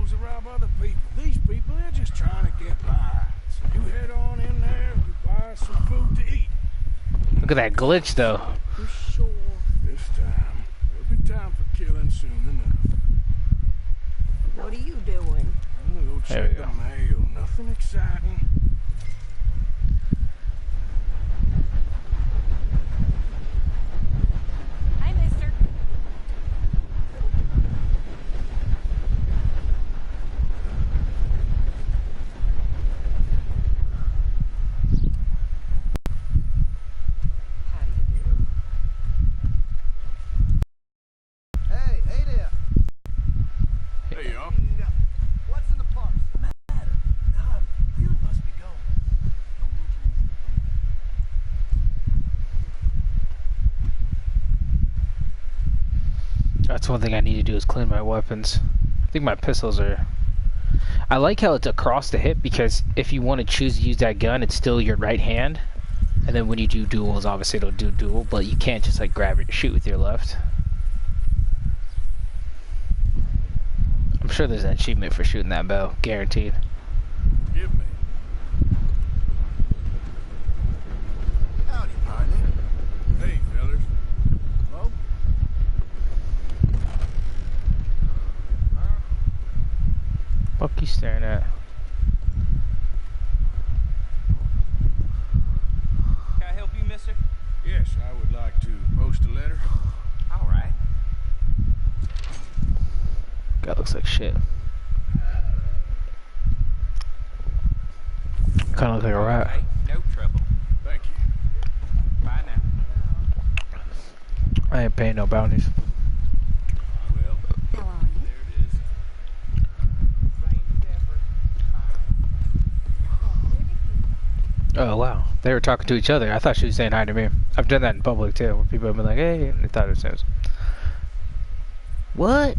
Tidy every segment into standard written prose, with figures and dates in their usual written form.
tools to rob other people. These people, they're just trying to get by. So you head on in there and you buy some food to eat. Look at that glitch, though. For sure. This time, there'll be time for killing soon enough. What are you doing? I'm gonna go check the mail. Nothing exciting. Hi, mister. How do you do? Hey there. Hey, y'all. What's in the parks? You must be going. That's one thing I need to do is clean my weapons. I think my pistols are... I like how it's across the hip because if you want to choose to use that gun, it's still your right hand. And then when you do duels, obviously it'll do dual, but you can't just like grab it and shoot with your left. I'm sure there's an achievement for shooting that bow, guaranteed. Give me. Howdy, partner. Hey, fellas. Hello? Fuck you staring at? Can I help you, mister? Yes, I would like to post a letter. All right. That looks like shit. Kinda looks like a rat. Hey, no trouble. Thank you. Bye now. I ain't paying no bounties. Well, How are you? there it is. Same as ever. Oh wow, they were talking to each other. I thought she was saying hi to me. I've done that in public too, where people have been like, "Hey," and they thought it was. What?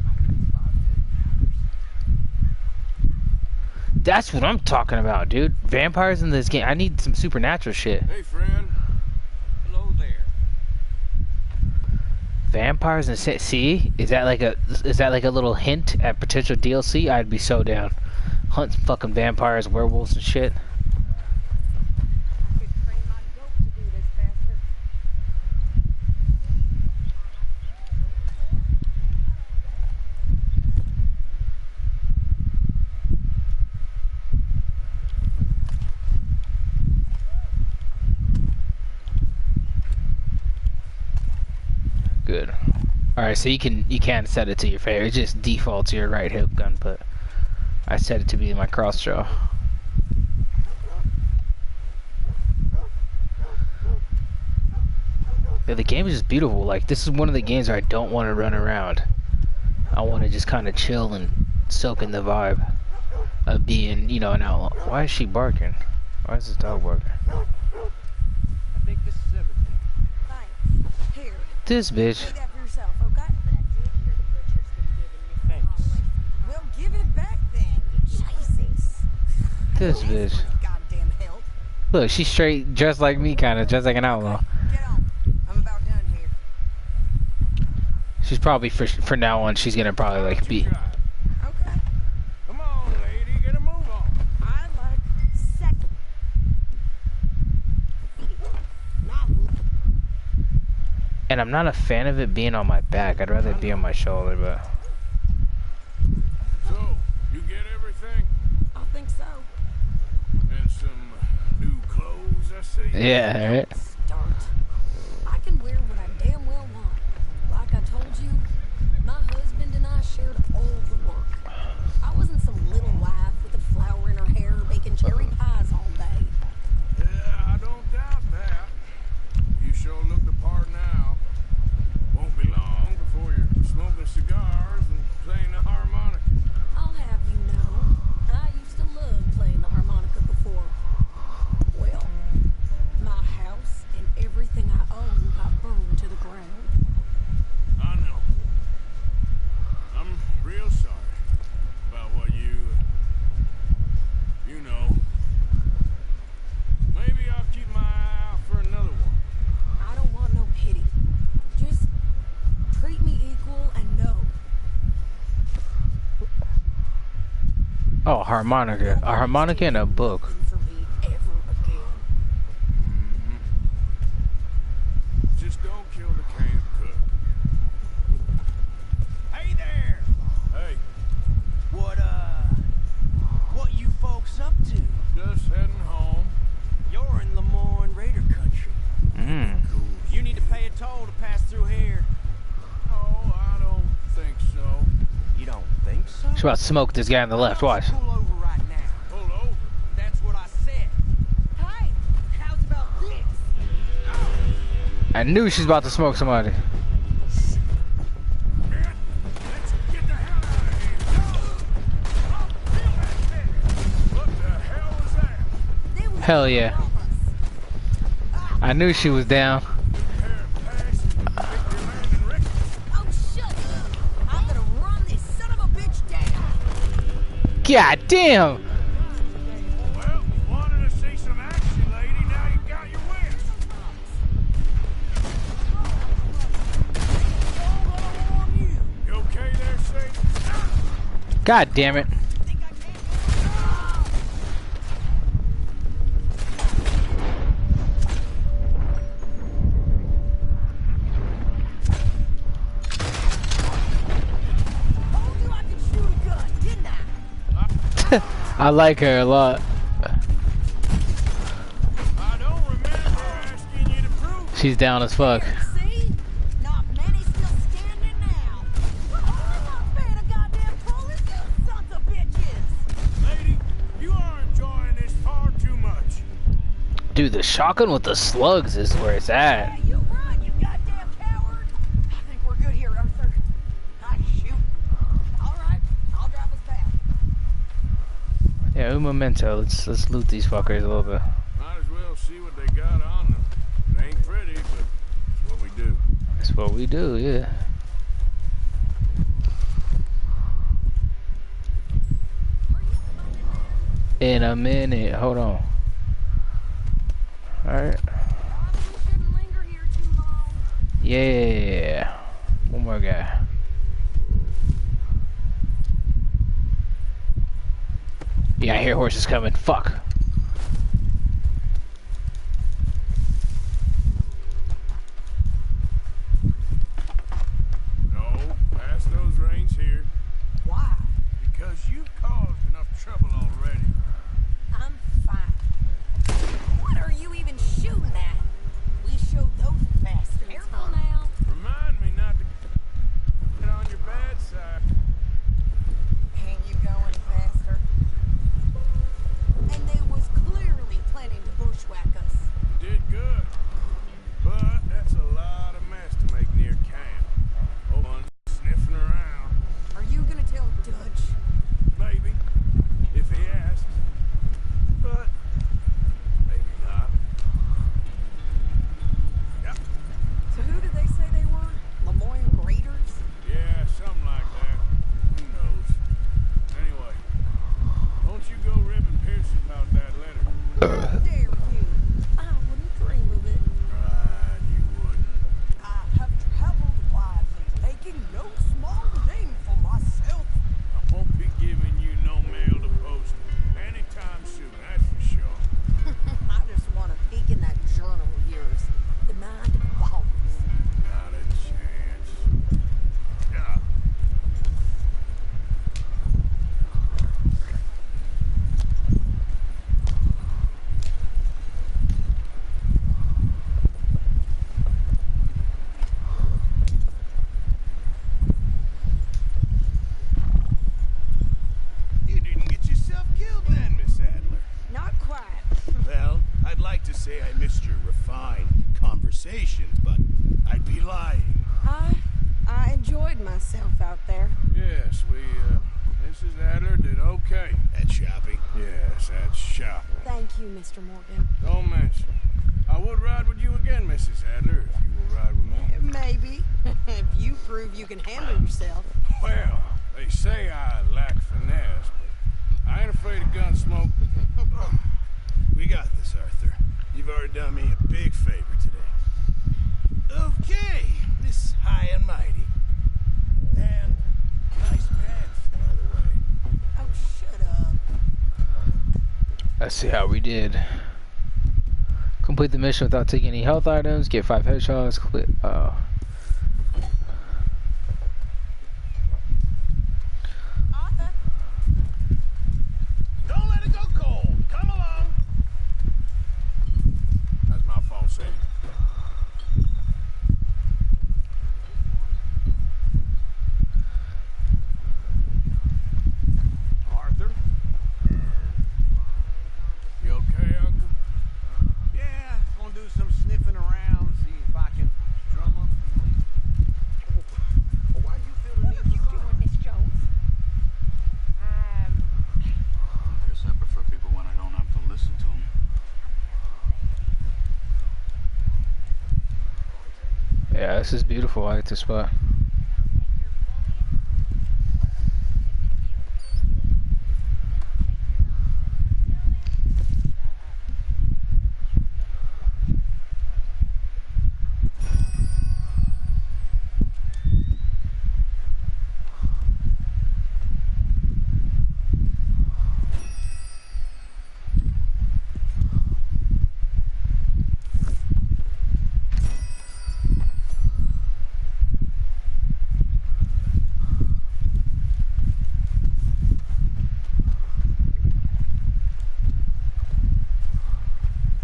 That's what I'm talking about, dude. Vampires in this game. I need some supernatural shit. Hey, friend. Hello there. Vampires and see? Is that like a little hint at potential DLC? I'd be so down. Hunt some fucking vampires, werewolves and shit. I could train my goat to do this faster. Good. Alright, so you can set it to your favorite. It just defaults to your right hip gun, but I set it to be my cross draw. Yeah, the game is just beautiful. Like, this is one of the games where I don't want to run around. I want to just kind of chill and soak in the vibe of being, you know, an outlaw. Why is she barking? Why is this dog barking? I think this is everything. Thanks. Here. This bitch. Take that for yourself, okay? But I did hear the butcher's been giving you Thanks. Well, give it back then. Jesus. This bitch. Goddamn help. Look, she's straight, just like me, kind of, just like an outlaw. Get on. I'm about done here. She's probably, for now on, she's gonna probably, like, be... Okay. Come on, lady. Get a move on. I like second. Not And I'm not a fan of it being on my back. I'd rather it be on my shoulder, but... So, you get everything? I think so. And some new clothes, I see. Yeah, right? Start. I can wear what I damn well want. Like I told you, my husband and I shared all the work. I wasn't some little wife with a flower in her hair baking cherry pies all day. Yeah, I don't doubt that. You sure look the part now. Won't be long before you're smoking cigars and playing the harmonica. I'll have you know, I used to love playing the harmonica before. Well, my house, Oh, harmonica. A harmonica and a book. For me ever again. Just don't kill the canned cook. Hey there! Hey, What you folks up to? just heading home. You're in Lemoyne Raider country. Mm. You need to pay a toll to pass through here. No, I don't think so. You don't think so? She's about to smoke this guy on the left. Watch. Pull over right now. Pull over. That's what I said. Hey, how's about this? I knew she's about to smoke somebody. Man, let's get the hell out of here. What the hell was that? They was Hell yeah. rob us. I knew she was down. Pair of pants, Victor Land and Rick. Oh, shut up. I'm gonna run this son of a bitch down. God damn! Well, you wanted to see some action, lady. Now you got your wish. You okay there, Sadie? God damn it. Told you I could shoot a gun, didn't I? I like her a lot. I don't remember asking you to prove. She's down as fuck. See? Not many still standing now. I'm not paying a goddamn toll as you sons of bitches. Lady, you are enjoying this far too much. Dude, the shotgun with the slugs is where it's at. Yeah, you run, you goddamn coward. I think we're good here, Arthur. I shoot. All right, I'll drive us back. Yeah, un momento. Let's loot these fuckers a little bit. Might as well see what they got on them. It ain't pretty, but it's what we do. That's what we do, yeah. In a minute. Hold on. Alright. Probably shouldn't linger here too long. Yeah. One more guy. Yeah, I hear horses coming. Fuck. No, pass those reins here. Why? Because you've caused enough trouble already. I'm fine. What are you even shooting at? We showed those bastards. Careful now. Remind me not to get on your bad side. Ain't you going faster? And they was clearly planning to bushwhack us. You did good. But that's a lot of mess to make near camp. Hold on, sniffing around. Are you gonna tell Dutch? Maybe. If he asks. But maybe not. Yep. So who did they say they were? Lemoyne Raiders? Yeah, something like that. Who knows? Anyway, don't you go ribbing Pierce about that letter. How dare you? I wouldn't dream of it. Right, you wouldn't. I have traveled widely, making no small name for myself. I won't be giving you no mail to post anytime soon, that's for sure. I just want to peek in that journal of yours. The mind of balls. Not a chance. Yeah. You didn't get yourself killed then, Miss Adler. Not quite. Well, I'd like to say I missed your refined conversations, but I'd be lying. I enjoyed myself out there. Yes, Mrs. Adler did okay. At shopping? Yes, at shopping. Thank you, Mr. Morgan. Don't mention. I would ride with you again, Mrs. Adler, if you will ride with me. Maybe. If you prove you can handle yourself. Well, they say I lack finesse, but I ain't afraid of gun smoke. We got this, Arthur. You've already done me a big favor today. Okay, Miss High and Mighty. And nice pants, by the way. Oh, shut up. Let's see how we did. Complete the mission without taking any health items. Get 5 headshots. Arthur, Don't let it go cold. Come along. That's my fault, Sadie. Arthur? You okay, Uncle? Yeah, gonna do some sniffing around, see if I can drum up some leads. Oh, why do you feel the need what are you to doing, Miss Jones? Guess I prefer people when I don't have to listen to them. Yeah, this is beautiful. I like this spot.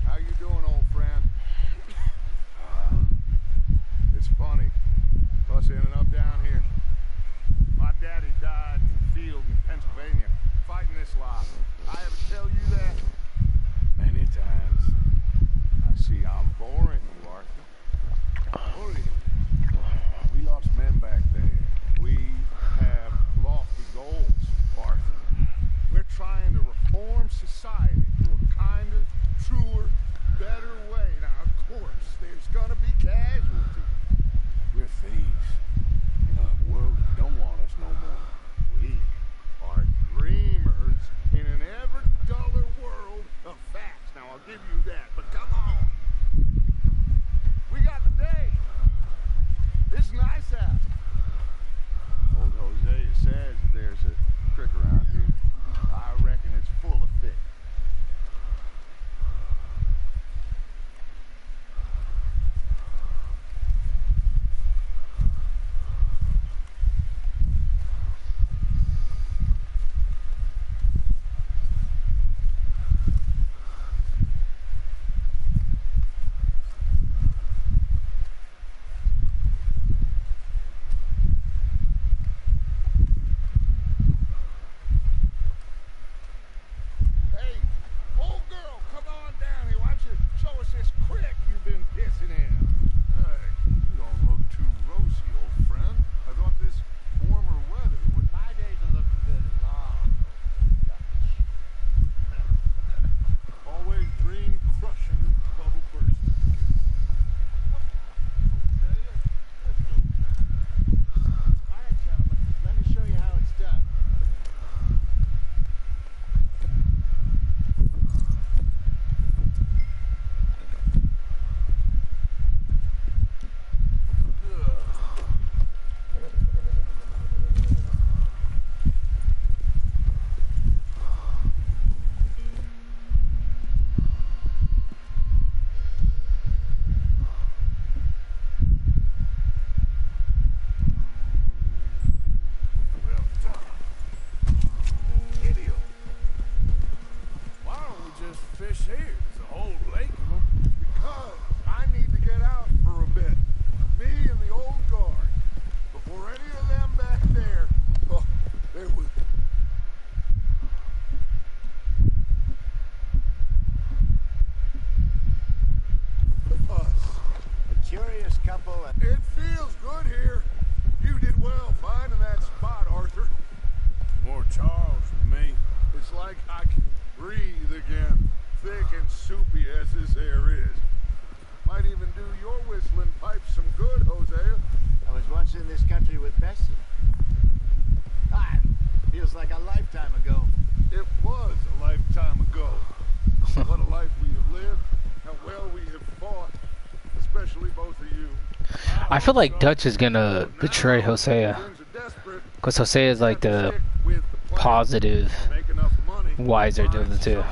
How you doing, old friend? It's funny. Us ending up down here. My daddy died in the field in Pennsylvania, fighting this lot. I ever tell you that? Many times. I see I'm boring you, Arthur. Boring. We lost men back there. We have lofty goals, Arthur. We're trying to reform society to a kinder, truer, better way. Now, of course, there's gonna be casualties. We're thieves in a world that don't want us no more. We are dreamers in an ever duller world of facts. Now, I'll give you that, but come on. We got the day. It's nice out. Old Hosea says that there's a creek around here. I reckon it's full of fish. Hey, old girl, come on down here. Why don't you show us this creek you've been pissing in? Hey, you don't look too rosy, old friend. I thought this warmer weather would... My days are looking good and long. Always dream crushing and bubble bursting. Let's go. All right, gentlemen, let me show you how it's done. Well done. Idiot. Why don't we just fish here? There's a whole lake of them. Because I need to get out for a bit. Me and the old guard. Before any of them back there, oh, there was... us. A curious couple and It feels good here. You did well finding that spot, Arthur. More Charles than me. It's like I can breathe again. Thick and soupy as this air is. Might even do your whistling pipes some good, Hosea. I was once in this country with Bessie. Ah, feels like a lifetime ago. It was a lifetime ago. What a life we have lived. How well we have fought. Especially both of you. I feel like Dutch is gonna betray Hosea. Because Hosea is like the positive, wiser of the two.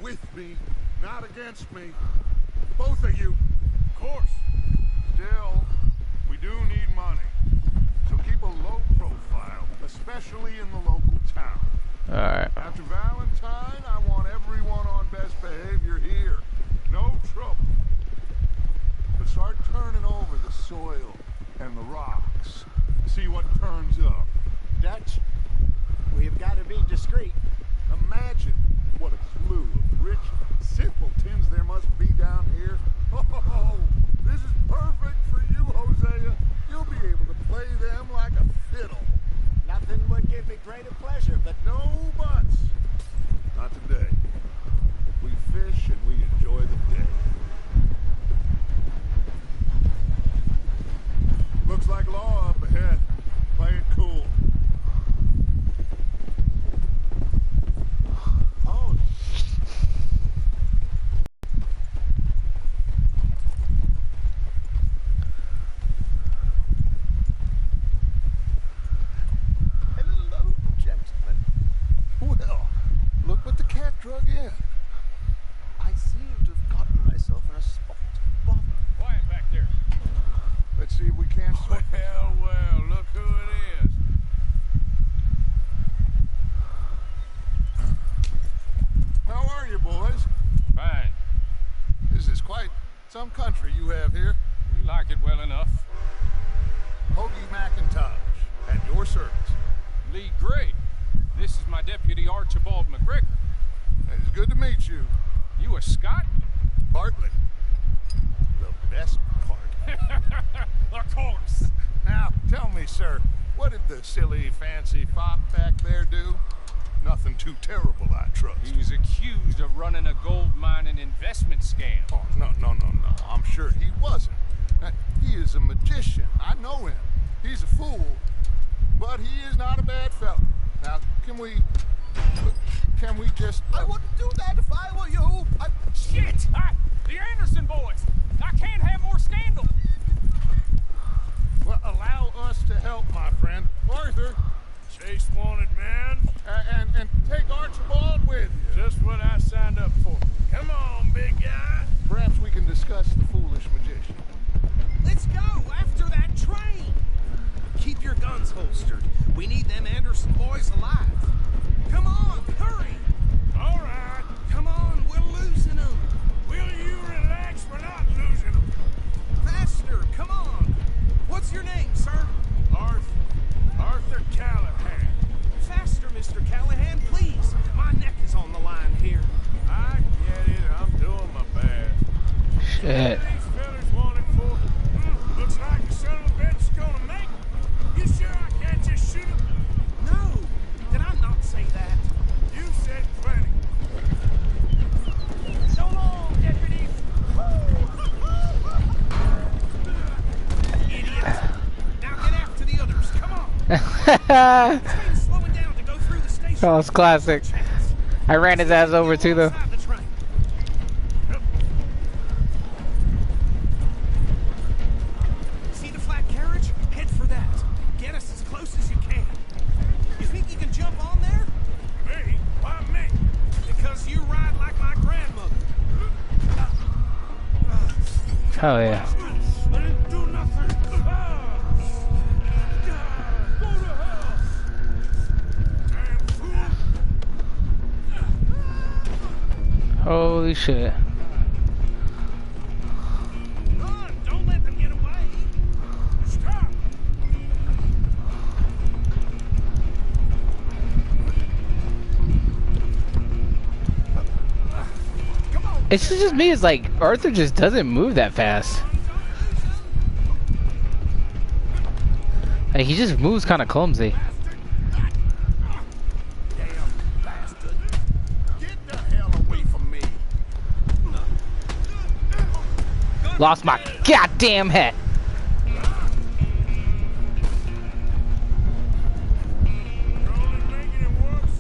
with me, not against me. Both of you. Of course. Still, we do need money. So keep a low profile, especially in the local town. Alright. After Valentine, I want everyone on best behavior here. No trouble. But start turning over the soil and the rocks. See what turns up. Dutch, we've got to be discreet. Imagine what a slew of rich simpletons there must be down here. Oh, this is perfect for you, Hosea. You'll be able to play them like a fiddle. Nothing would give me greater pleasure, but No buts. Not today. We fish and we enjoy the day. Looks like law up ahead. Play it cool. oh, hello, gentlemen. Well, look what the cat drug in. I seem to have gotten myself in a spot to bother. Quiet back there. Let's see if we can't sort Well, look who it is. How are you, boys? Fine. This is quite some country you have here. We like it well enough. Hoagie McIntosh, at your service. Lee Gray. This is my deputy Archibald McGregor. It's good to meet you. You a Scot? Partly. The best part. Of course. Now, tell me, sir, what did the silly, fancy fop back there do? Nothing too terrible, I trust. He was accused of running a gold mining investment scam. Oh, no. I'm sure he wasn't. He is a magician. I know him. He's a fool, but he is not a bad fellow. Now, can we just... I wouldn't do that if I were you. Shit! The Anderson boys! I can't have more scandal! Well, allow us to help, my friend. Arthur, Chase wanted man. and take Archibald with you. Just what I signed up for. Come on, big guy. Perhaps we can discuss the foolish magician. Let's go after that train. Keep your guns holstered. We need them Anderson boys alive. Come on, hurry. All right. Come on, we're losing them. Will you relax? We're not losing them. Faster, come on. What's your name, sir? Arthur Callahan. Faster, Mr. Callahan, please. My neck is on the line here. I get it. I'm doing my best. Shit. These fellas wanted for. Looks like the son of a bitch is gonna make it. You sure I can't just shoot him? No, did I not say that? You said plenty. So long, deputy. Idiot. Now get after the others. Come on. Train's slowing down to go through the station. Oh, it's classic. I ran his ass over too, though. Inside the train. See the flat carriage? Head for that. Get us as close as you can. You think you can jump on there? Me? Why me? Because you ride like my grandmother. Hell yeah. I didn't do nothing. Go to hell. Damn fool. Holy shit. Run! Don't let them get away. Stop. It's just me, it's like Arthur just doesn't move that fast. Like, he just moves kind of clumsy. Damn bastard. Get the hell away from me. Lost my goddamn head. Only making it worse.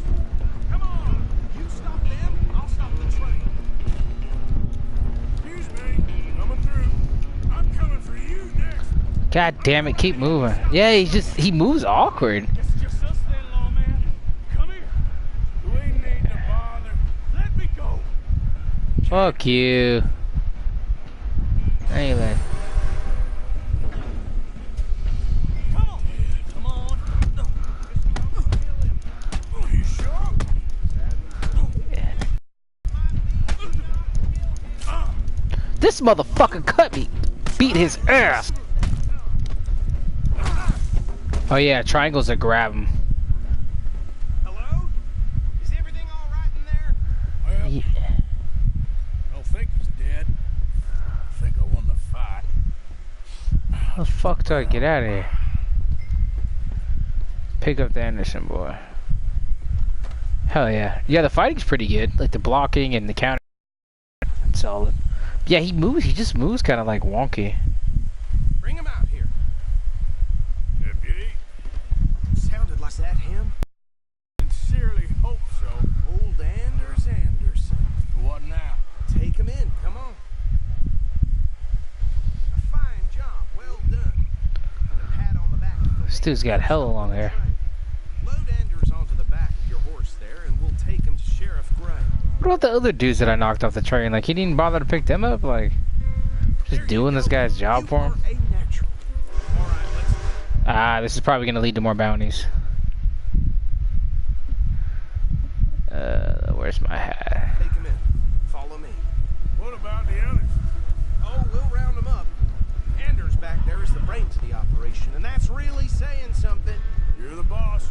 Come on! You stop them, I'll stop the train. Excuse me. Coming through. I'm coming for you next. God damn it, keep moving. Yeah, he moves awkward. It's just us then, lawman. Come here. We ain't need to bother. Let me go. Fuck you. Anyway. Come on. Come on. Kill him. Are you sure? This motherfucker cut me. Beat his ass. Oh yeah, triangles that grab him. Hello? Is everything all right in there? Well, Yeah. I don't think he's dead. I think I won the fight. How the fuck do I get out of here? Pick up the Anderson boy. Hell yeah. Yeah, the fighting's pretty good. Like the blocking and the counter. It's solid. Yeah, he moves. He just moves kind of like wonky. Bring him out here. Deputy, Sounded like that him. sincerely hope so. Old Anders Anderson. What now? Take him in. Come on. A fine job. Well done. And a pat on the back. This dude's got hella long hair. Load Anders onto the back of your horse there, and we'll take him to Sheriff Gray. What about the other dudes that I knocked off the train? Like, he didn't bother to pick them up? Like, just doing this guy's job for him? You are a natural. All right, let's. Ah, this is probably gonna lead to more bounties. Where's my hat? Take him in. Follow me. What about the others? Oh, we'll round them up. Anders back there is the brains of the operation, and that's really saying something. You're the boss.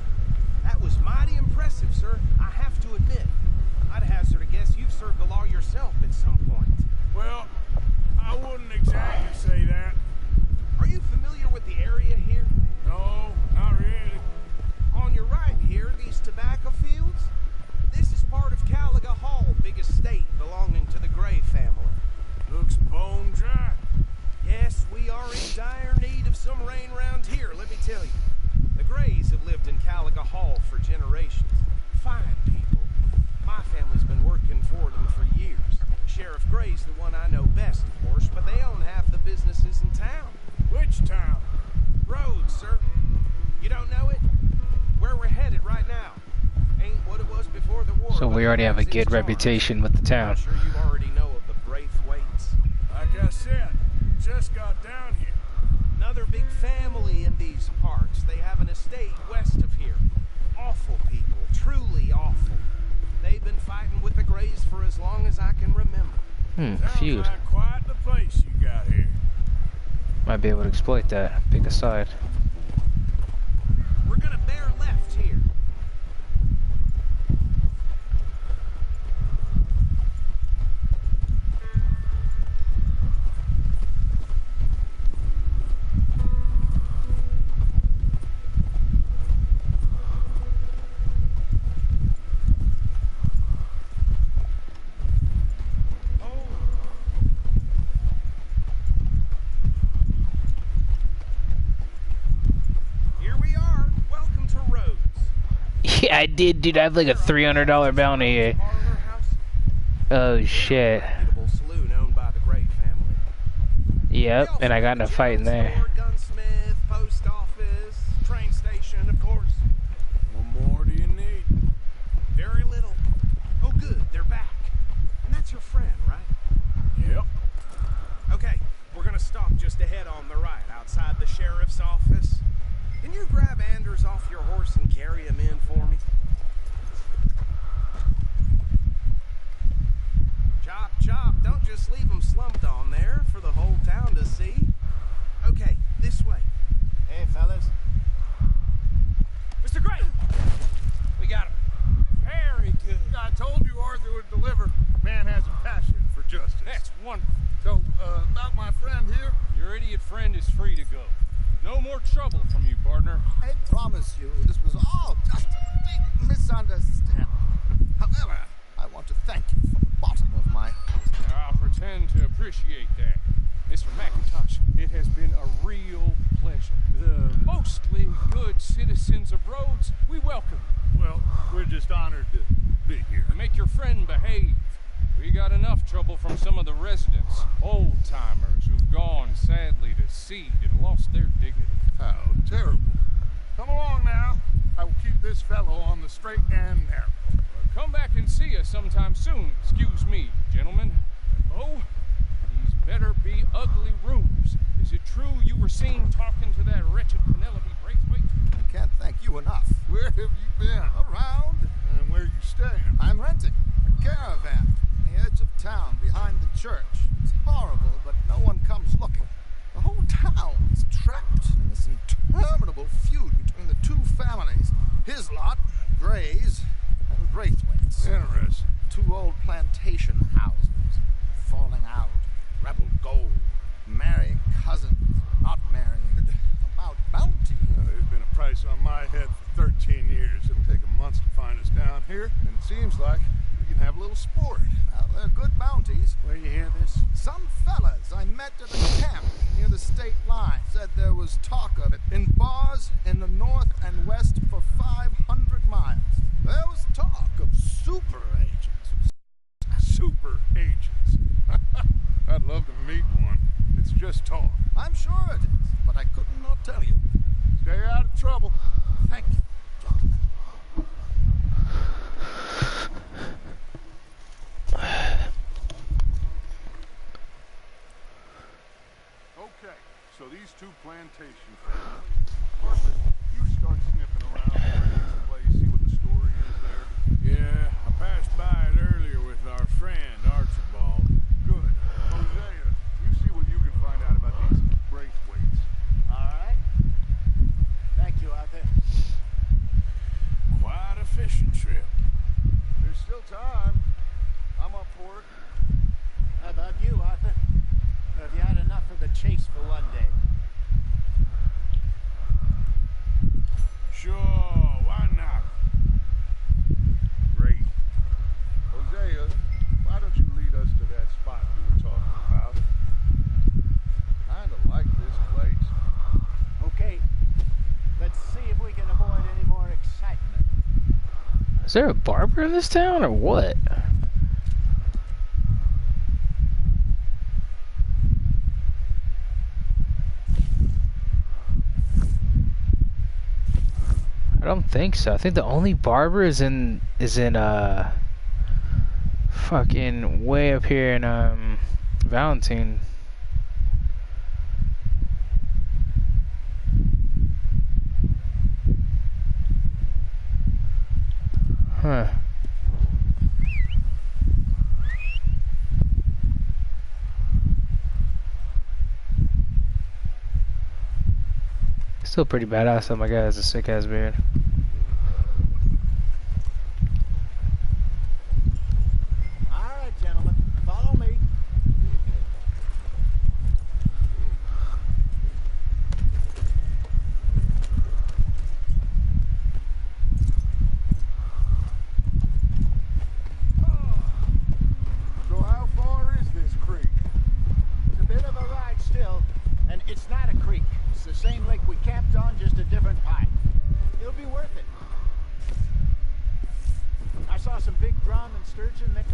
That was mighty impressive, sir. I have to admit. I'd hazard a guess you've served the law yourself at some point. Well, I wouldn't exactly say that. Are you familiar with the area here? No, not really. On your right here, these tobacco fields? This is part of Caliga Hall, big estate belonging to the Gray family. Looks bone dry. Yes, we are in dire need of some rain round here, let me tell you. The Grays have lived in Caliga Hall for generations. Fine people. My family's been working for them for years. Sheriff Gray's the one I know best, of course, but they own half the businesses in town. Which town? Rhodes, sir. You don't know it? Where we're headed right now. Ain't what it was before the war. So but we already have a it's good charmed. reputation with the town. I'm sure you already know of the Braithwaites. Like I said, just got down here. Another big family in these parts. They have an estate west of here. Awful people, truly awful. They've been fighting with the Grays for as long as I can remember. Sounds Feud. like quite the place you got here. Might be able to exploit that. Pick a side. We're gonna bear left here. Here we are. Welcome to Rhodes. Yeah, I did, dude. I have like a $300 bounty here. Parlor house. Oh, shit. Reputable saloon owned by the Gray family. Yep, and I got in a fight in there. Store, gunsmith, post office, train station, of course. What more do you need? Very little. Oh, good, they're back. And that's your friend, right? Yep. Okay, we're gonna stop just ahead on the right, outside the sheriff's office. Can you grab Anders off your horse and carry him in for me? Chop, chop, don't just leave him slumped on there for the whole town to see. Okay, this way. Hey, fellas. Mr. Gray! We got him. Very good. I told you Arthur would deliver. Man has a passion for justice. That's wonderful. So, about my friend here, Your idiot friend is free to go. No more trouble from you, partner. I promise you this was all just a big misunderstanding. However, I want to thank you from the bottom of my heart. I'll pretend to appreciate that. Mr. McIntosh, it has been a real pleasure. The mostly good citizens of Rhodes, we welcome you. well, we're just honored to be here. To make your friend behave. We got enough trouble from some of the residents, old-timers who've gone sadly to seed and lost their dignity. How terrible. Come along now. I will keep this fellow on the straight and narrow. Come back and see us sometime soon. Excuse me, gentlemen. were seen talking to that wretched Penelope Braithwaite? I can't thank you enough. Where have you been? Around, And where you staying? I'm renting a caravan on the edge of town behind the church. It's horrible, but no one comes looking. The whole town is trapped in this interminable feud between the two families. His lot, Gray's, and Braithwaite's. Interesting. Two old plantation houses, falling out, rebel gold, marrying cousins, not marrying, about bounty. There's been a price on my head for 13 years. It'll take a month to find us down here, and it seems like we can have a little sport. Well, they're good bounties. Where you hear this? Some fellas I met at a camp near the state line said there was talk of it in bars in the north and west for 500 miles. There was talk of super agents. Super agents. I'd love to meet one. It's just talk. I'm sure it is, but I could not tell you. Stay out of trouble. Thank you, gentlemen. Okay, so these two plantation families. Arthur, you start sniffing around the place, see what the story is there. Yeah, I passed by it earlier with our friend Archibald. Good. Hosea, you see what you can find out about these Braithwaites. All right. Thank you, Arthur. Quite a fishing trip. There's still time. I'm up for it. How about you, Arthur? Have you had enough of the chase for one day? Sure, why not? Great. Hosea, why don't you lead us to that spot we were talking about? Kinda like this place. Okay. Let's see if we can avoid any more excitement. Is there a barber in this town or what? I don't think so. I think the only barber is in fucking way up here in Valentine. Huh. Still pretty badass though, my guy has a sick ass beard. All right, gentlemen. Follow me. So how far is this creek? It's a bit of a ride still, and it's not a creek. It's the same lake we camped on, just a different pipe. It'll be worth it. I saw some big drum and sturgeon mix.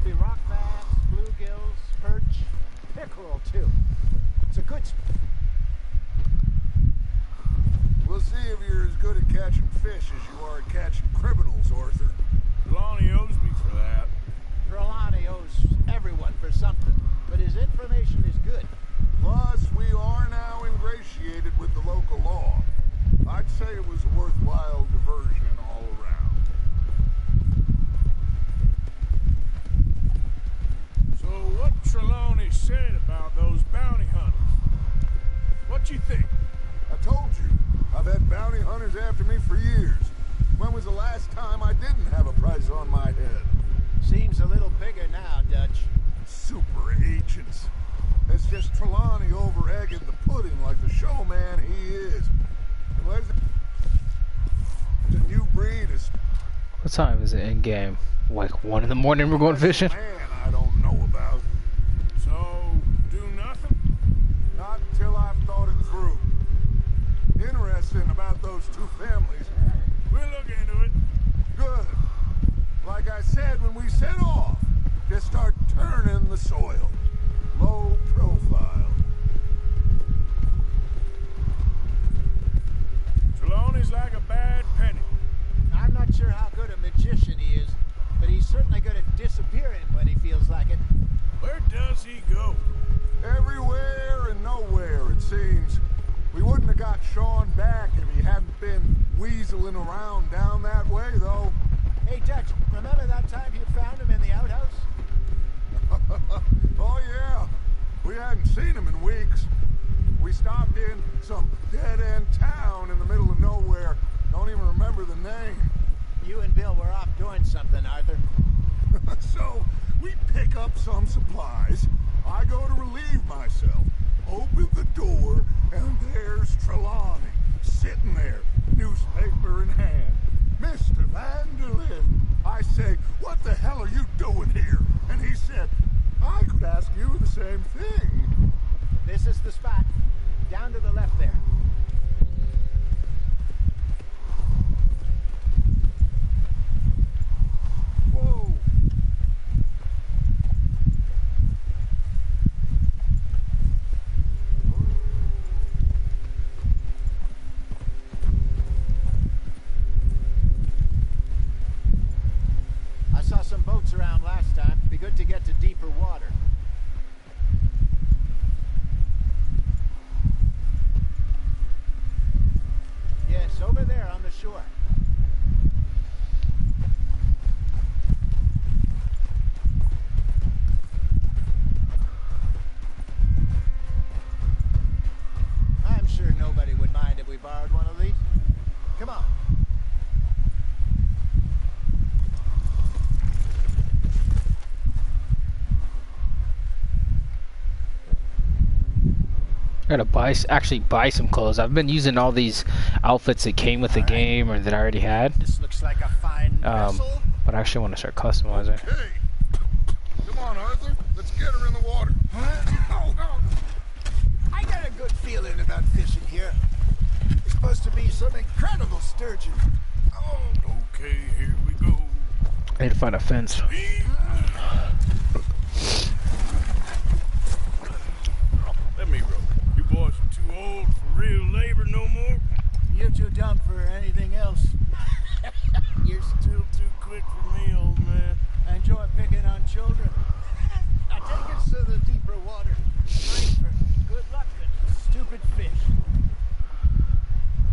Be rock bass, bluegills, perch, pickerel too. It's a good. We'll see if you're as good at catching fish as you are at catching criminals, Arthur. Lonnie owes me for that. Trelawney owes everyone for something, but his information is good. Plus, we are now ingratiated with the local law. I'd say it was a worthwhile diversion all around. So what Trelawney said about those bounty hunters? What you think? I told you, I've had bounty hunters after me for years. When was the last time I didn't have a price on my head? Seems a little bigger now, Dutch. Super agents. It's just Trelawney over-egging the pudding like the showman he is. Unless it's a new breed of What time is it in game? Like 1 in the morning we're going fishing? man I don't know about. So, do nothing? Not until I've thought it through. Interesting about those two families. We'll look into it. Good. Like I said when we set off, just start turning the soil. Low profile. Trelawney's like a bad penny. I'm not sure how good a magician he is, but he's certainly good at disappearing when he feels like it. up some supplies. I go to relieve myself. Open the door, and there's Trelawney, sitting there, newspaper in hand. Mr. Vanderlyn. I say, what the hell are you doing here? And he said, I could ask you the same thing. This is the spot. Down to the left there. Whoa. I saw some boats around last time. Be good to get to deeper water. Yes, over there on the shore. I'm sure nobody would mind if we borrowed one of these. Come on. I gotta actually buy some clothes. I've been using all these outfits that came with the game or that I already had. This looks like a fine vessel. But I actually want to start customizing. Okay. Come on, Arthur. Let's get her in the water. I got a good feeling about fishing here. It's supposed to be some incredible sturgeon. Oh, okay, here we go. I need to find a fence. Let me row. You boys are too old for real labor no more. You're too dumb for anything else. You're still too quick for me, old man. I enjoy picking on children. Now take us to the deeper water. Piper, good luck and stupid fish.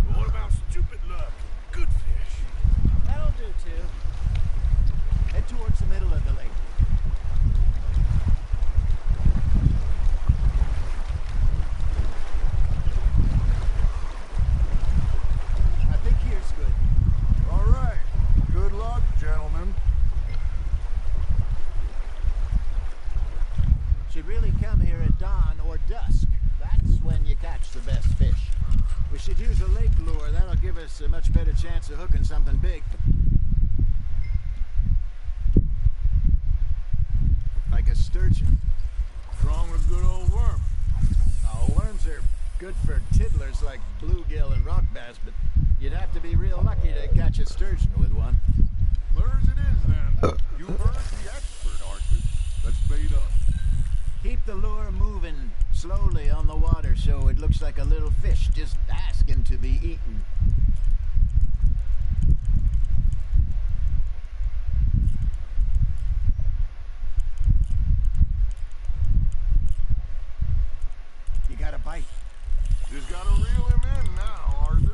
But what about stupid luck and good fish? That'll do too. Head towards the middle of the lake. I think here's good. All right. Good luck, gentlemen. Should really come here at dawn or dusk. That's when you catch the best fish. We should use a lake lure. That'll give us a much better chance of hooking something big. Like a sturgeon. Wrong with good old worm. Oh, worms are good for tiddlers like bluegill and rock bass, but you'd have to be real lucky to catch a sturgeon with one. Clear as it is, then. You heard the expert, Arthur. Let's bait up. Keep the lure moving slowly on the water so it looks like a little fish just asking to be eaten. You got a bite. Just gotta reel him in now, Arthur.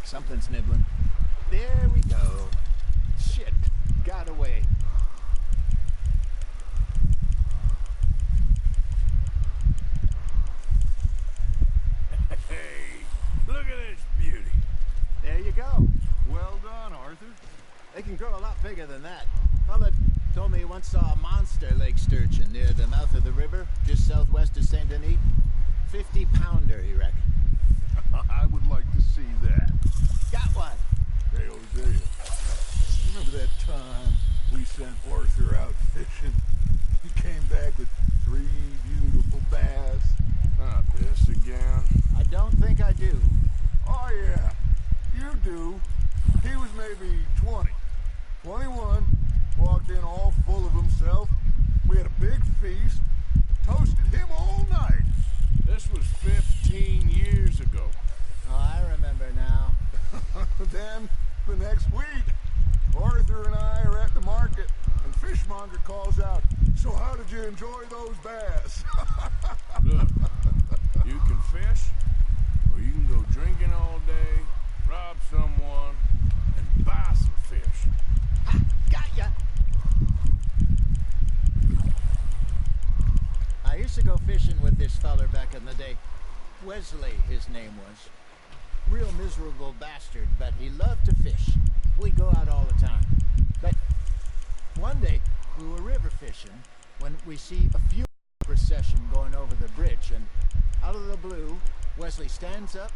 Something's nibbling. There we go. Shit, got away. Hey, look at this beauty. There you go. Well done, Arthur. They can grow a lot bigger than that. Fella told me he once saw a monster lake sturgeon near the mouth of the river, just southwest of Saint Denis. 50-pounder, he reckoned. I would like to see that. Got one. Hey, Hosea. Remember that time we sent Arthur out fishing? He came back with 3 beautiful bass. Not this again. I don't think I do. Oh, yeah. You do. He was maybe 20. 21. Walked in all full of himself. We had a big feast. Toasted him all night. This was 15 years ago. Oh, I remember now. Then, the next week, Arthur and I are at the market, and Fishmonger calls out, you enjoy those bass. Look, you can fish, or you can go drinking all day, rob someone, and buy some fish. Ha! Got ya! I used to go fishing with this feller back in the day. Wesley, his name was. Real miserable bastard, but he loved to fish. We go out all the time. But one day, we were river fishing when we see a funeral procession going over the bridge, and out of the blue, Wesley stands up,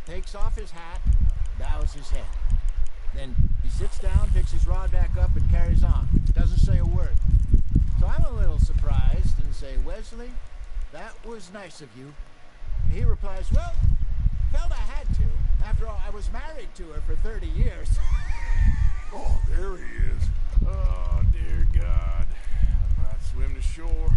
takes off his hat, bows his head. Then he sits down, picks his rod back up, and carries on. Doesn't say a word. So I'm a little surprised and say, Wesley, that was nice of you. And he replies, well, felt I had to. After all, I was married to her for 30 years. Oh, there he is. Oh, dear God. I might swim to shore.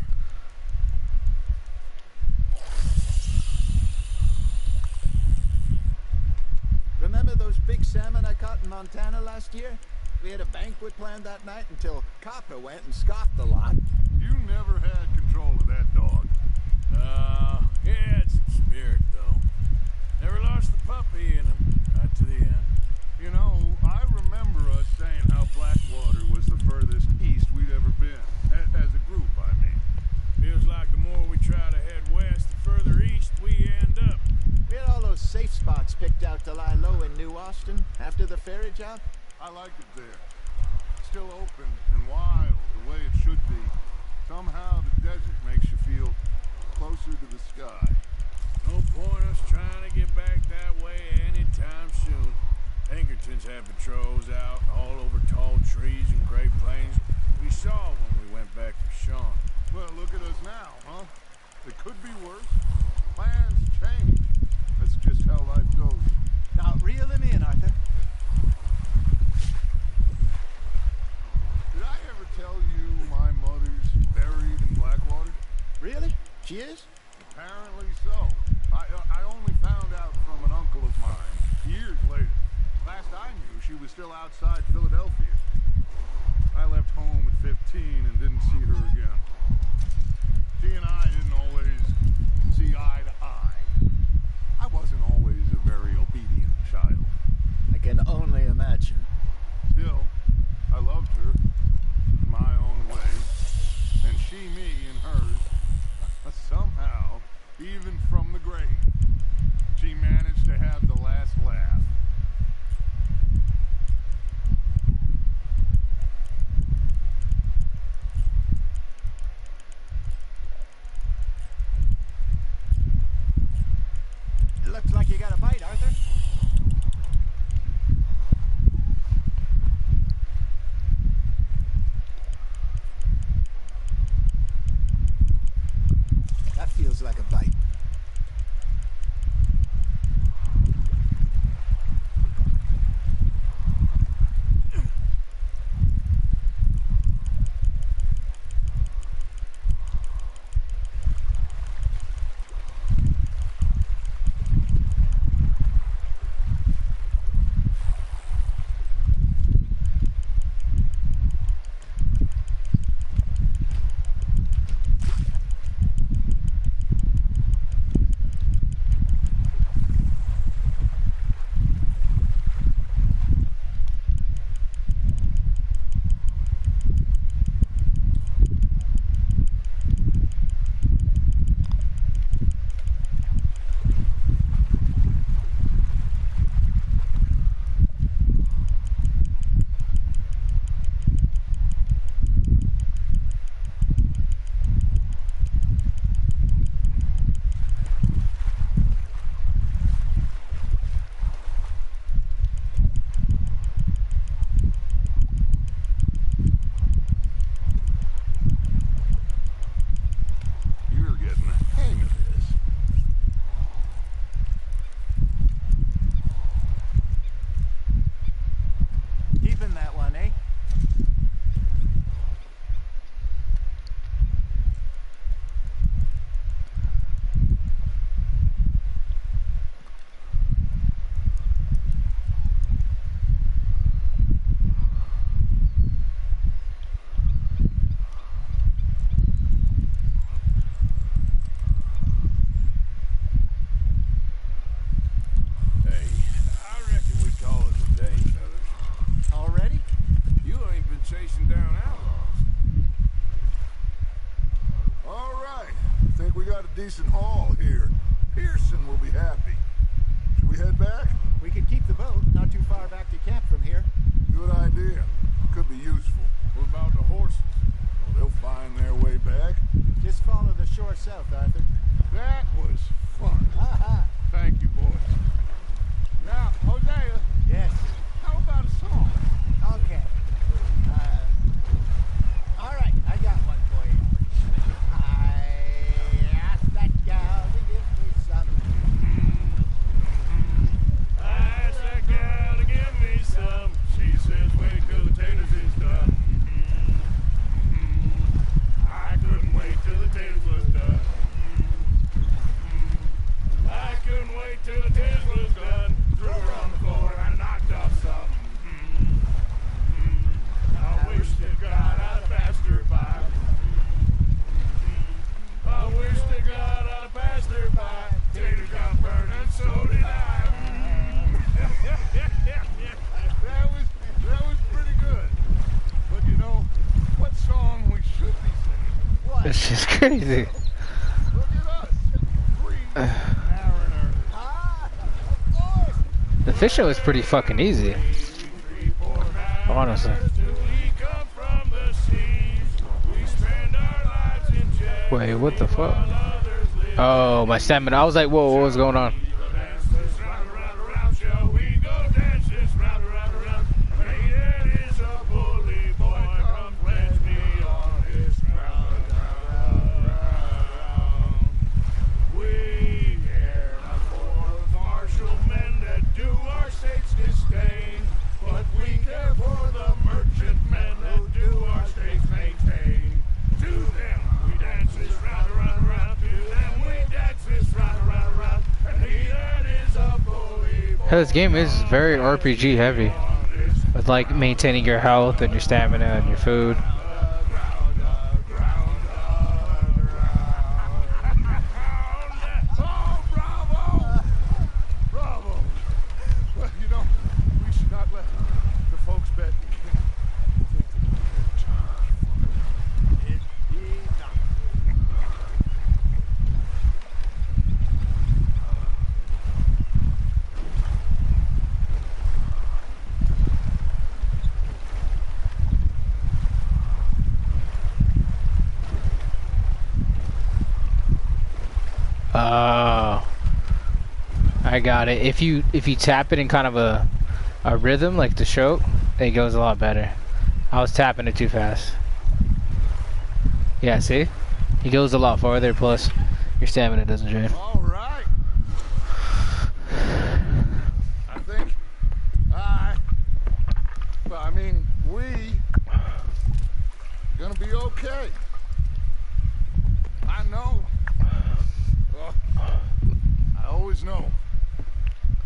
Remember those big salmon I caught in Montana last year? We had a banquet planned that night until Copper went and scoffed the lot. You never had control of that dog. He had some spirit, though. Never lost the puppy in him, right to the end. You know, I remember us saying how Blackwater was the furthest east we'd ever been. As a group, I mean. Feels like the more we try to head west, the further east we end up. We had all those safe spots picked out to lie low in New Austin after the ferry job. I liked it there. Still open and wild, the way it should be. Somehow the desert makes you feel closer to the sky. No point us trying to get back that way anytime soon. Pinkertons had patrols out all over tall trees and Great Plains. We saw when we went back for Sean. Well, look at us now, huh? It could be worse. Plans change. That's just how life goes. Now, reel him in, Arthur. Did I ever tell you my mother's buried in Blackwater? Really? She is? Apparently so. I only found out from an uncle of mine years later. Last I knew, she was still outside Philadelphia. I left home at 15 and didn't see her again. She and I didn't always see eye to eye. I wasn't always a very obedient child. I can only imagine. Still, I loved her in my own way, and she me in hers. Somehow, even from the grave, she managed to have the last laugh. Looks like you got a bite, Arthur. That feels like a bite. we got a decent haul here. Pearson will be happy. Should we head back? We could keep the boat not too far back to camp from here. Good idea. Could be useful. What about the horses? Well, they'll find their way back. Just follow the shore south, Arthur. That was fun. Aha! Thank you, boys. Now, Hosea, Yes. how about a song? Okay. All right, I got one for you. I asked that gal to give me some. I asked that gal to give me some. She says wait till the taters is done. I couldn't wait till the taters was done. I couldn't wait till the taters was done. Threw her on the floor and I knocked off some. I wish to God I'd passed her by. I wish to God I'd passed her by. Taters got burned and so did I. That was pretty good. But you know, what song we should be singing? What? It's just crazy. Look at us. Three mariners. Ah, of course. The fishing was pretty fucking easy. Honestly. Wait, what the fuck? Oh, my stamina. I was like, whoa, what was going on? This game is very RPG heavy, with like maintaining your health and your stamina and your food. Oh, bravo! Bravo! Well, you know, we should not let the folks back think that we're Oh, I got it. If you tap it in kind of a rhythm like the show, it goes a lot better. I was tapping it too fast. Yeah, see? He goes a lot farther, plus your stamina doesn't drain. all right. I think I mean, we gonna be okay. I know. I always know.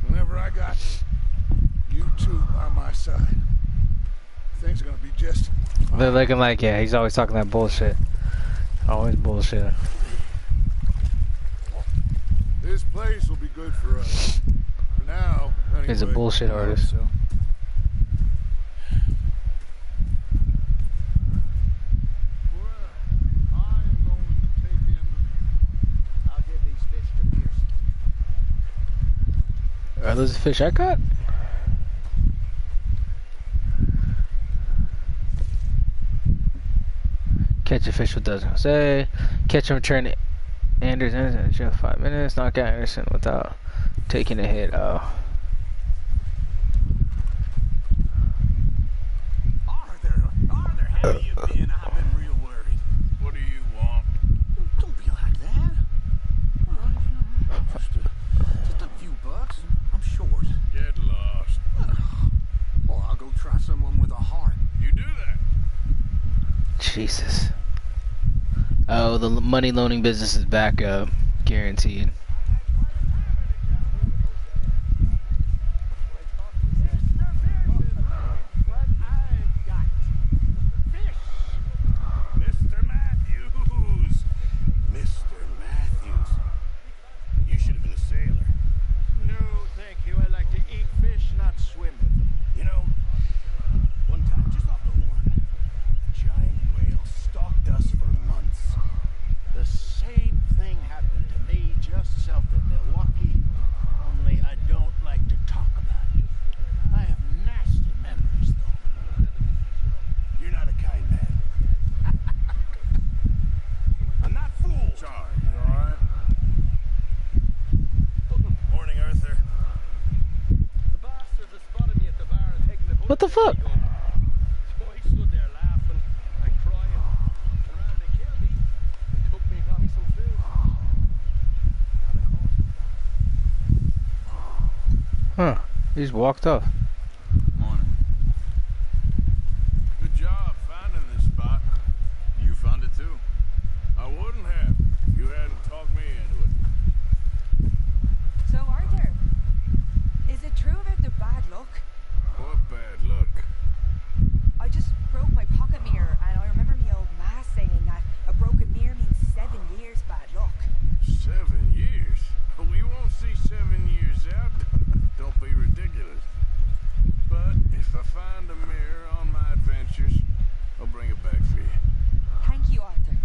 Whenever I got you two by my side, things are gonna be just. They're looking like, yeah, he's always talking that bullshit. Always bullshit. This place will be good for us. For now, anyway. He's a bullshit artist. So. Well, I am going to take in the view. I'll give these fish to Pearson. Are those the fish I caught? Catch a fish with doesn't say. Catch and return Anderson in jail 5 minutes. Knock out Anderson without taking a hit. Oh. Arthur, how you been? I've been real worried. What do you want? Don't be like that. Just a few bucks. I'm short. Get lost. Well, I'll go try someone with a heart. You do that. Jesus. Oh, the money loaning business is back up. Guaranteed. Mr. Matthews. Mr. Matthews. You should have been a sailor. No, thank you. I like to eat fish, not swim with them. You know, one time, just off the horn, a giant whale stalked us for months. The same thing What the fuck? So I stood there laughing and crying, and rather than kill me, they took me and got me some food. Huh. He just walked off. Morning. Good job finding this spot. You found it too. I wouldn't have if you hadn't talked me into it. So, Arthur, is it true about the bad luck? What bad luck? I just broke my pocket mirror, and I remember me old ma saying that a broken mirror means 7 years bad luck. 7 years? We won't see 7 years out. Don't be ridiculous. But if I find a mirror on my adventures, I'll bring it back for you. Thank you, Arthur.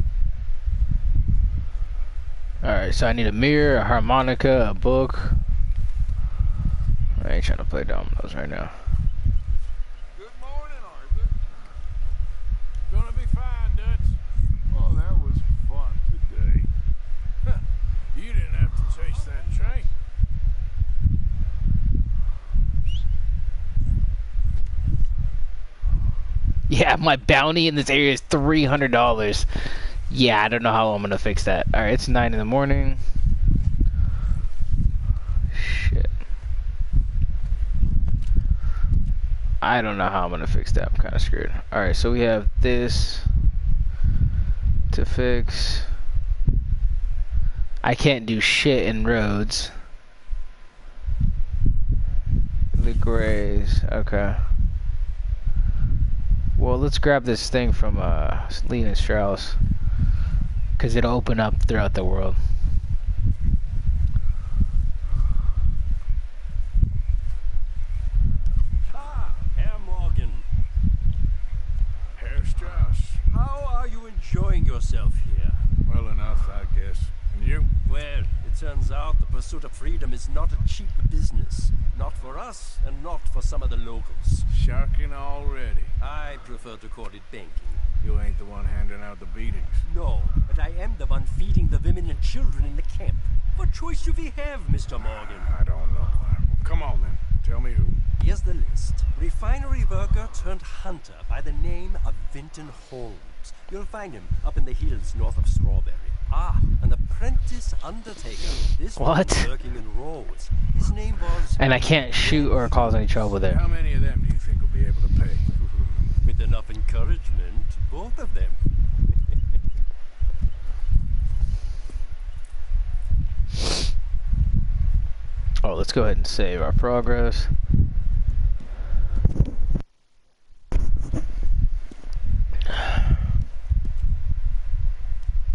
Alright, so I need a mirror, a harmonica, a book. I ain't trying to play dominoes right now. Good morning, Arthur. Gonna be fine, Dutch. Oh, that was fun today. You didn't have to chase that train. Yeah, my bounty in this area is $300. Yeah, I don't know how I'm gonna fix that. Alright, it's 9 in the morning. Shit. I don't know how I'm gonna fix that. I'm kinda screwed. Alright, so we have this to fix. I can't do shit in roads. The grays, okay. Well, let's grab this thing from Lean and Strauss, because it'll open up throughout the world. Ah, Herr Morgan. Herr Strauss. How are you enjoying yourself here? Well enough, I guess. And you? Well, it turns out the pursuit of freedom is not a cheap business. Not for us, and not for some of the locals. Sharking already. I prefer to call it banking. You ain't the one handing out the beatings. No, but I am the one feeding the women and children in the camp. What choice do we have, Mr. Morgan? I don't know. Come on then. Tell me who. Here's the list. Refinery worker turned hunter by the name of Vinton Holmes. You'll find him up in the hills north of Strawberry. Ah, an apprentice undertaker. This What? one working in roads. His name was... And I can't shoot or cause any trouble there. How many of them do you think will be able to pay? With enough encouragement, both of them. Oh, let's go ahead and save our progress.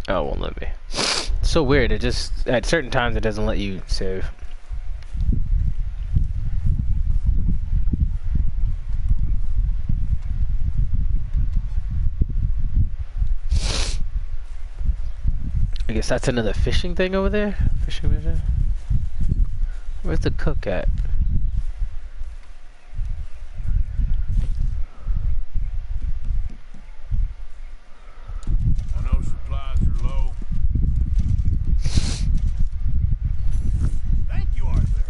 Oh, it won't let me. It's so weird. It just, at certain times, it doesn't let you save. I guess that's another fishing thing over there? Fishing mission? Where's the cook at? I know supplies are low. Thank you, Arthur.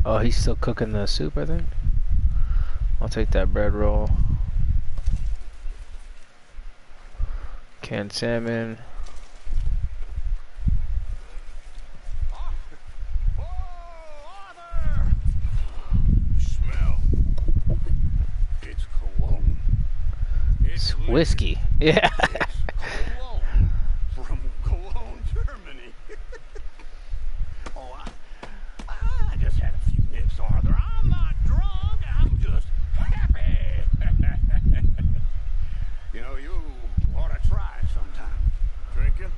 Oh, he's still cooking the soup, I think. I'll take that bread roll. Canned salmon. Smell. It's cologne. It's whiskey. Yeah. Cologne. From Cologne, Germany. Oh, I just had a few nips, Arthur. I'm not drunk. I'm just happy. You know, you ought to try it sometime. Drinking?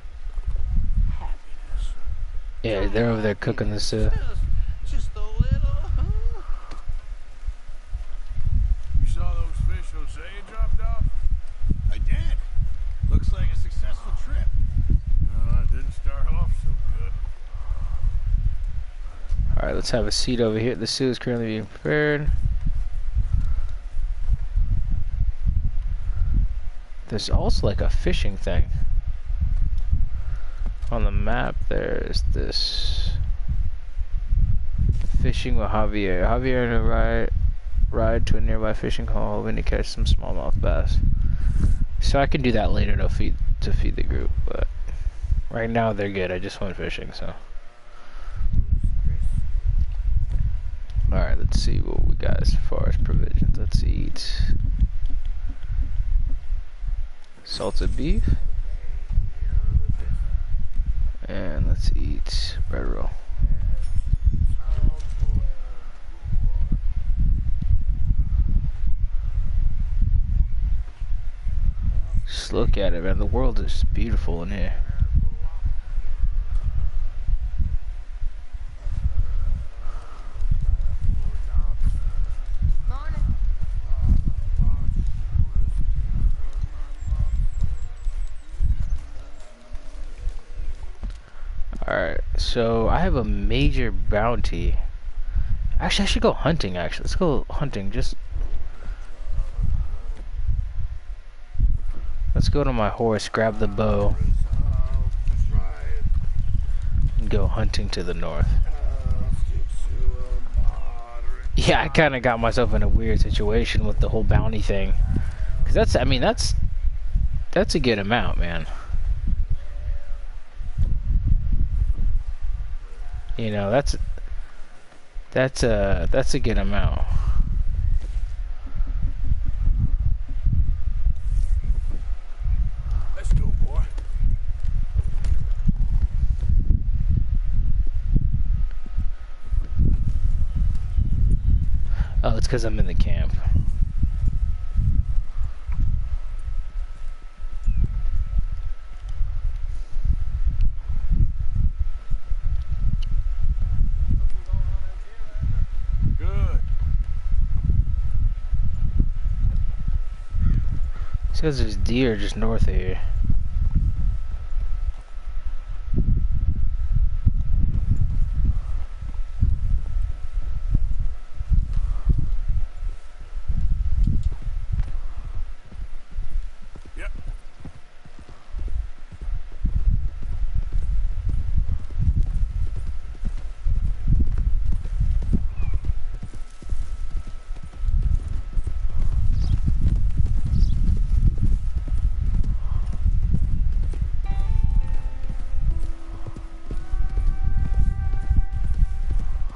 Happiness. Yeah, they're over there cooking the soup. Just a little, huh? You saw those fish Jose dropped off? I did. Looks like a successful trip. No, it didn't start off so good. Alright, let's have a seat over here. The soup is currently being prepared. There's also like a fishing thing. On the map, there's this fishing with Javier. Javier and a ride to a nearby fishing hole, hoping to catch some smallmouth bass. So I can do that later to feed the group, but right now they're good. I just went fishing, so. Alright, let's see what we got as far as provisions. Let's eat salted beef. And let's eat bread roll. Just look at it, man. The world is beautiful in here. Alright, so I have a major bounty. Actually, I should go hunting, actually. Let's go hunting, let's go to my horse, grab the bow, and go hunting to the north. Yeah, I kind of got myself in a weird situation with the whole bounty thing. Cause that's a good amount, man. You know, that's a good amount. Let's go, boy. Oh, it's because I'm in the camp. It's because there's deer just north of here.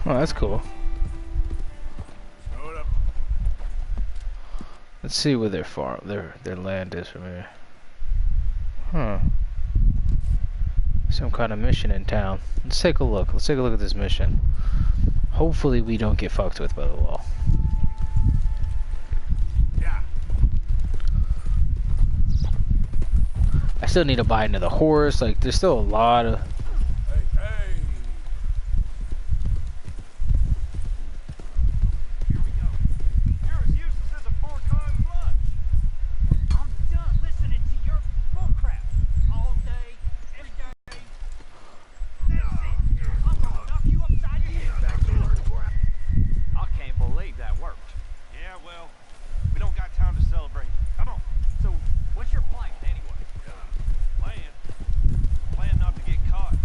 Oh, that's cool. Let's see where their farm, their land is from here. Huh. Some kind of mission in town. Let's take a look. Let's take a look at this mission. Hopefully we don't get fucked with by the wall. Yeah. I still need to buy another horse. Like, there's still a lot of... Plan not to get caught.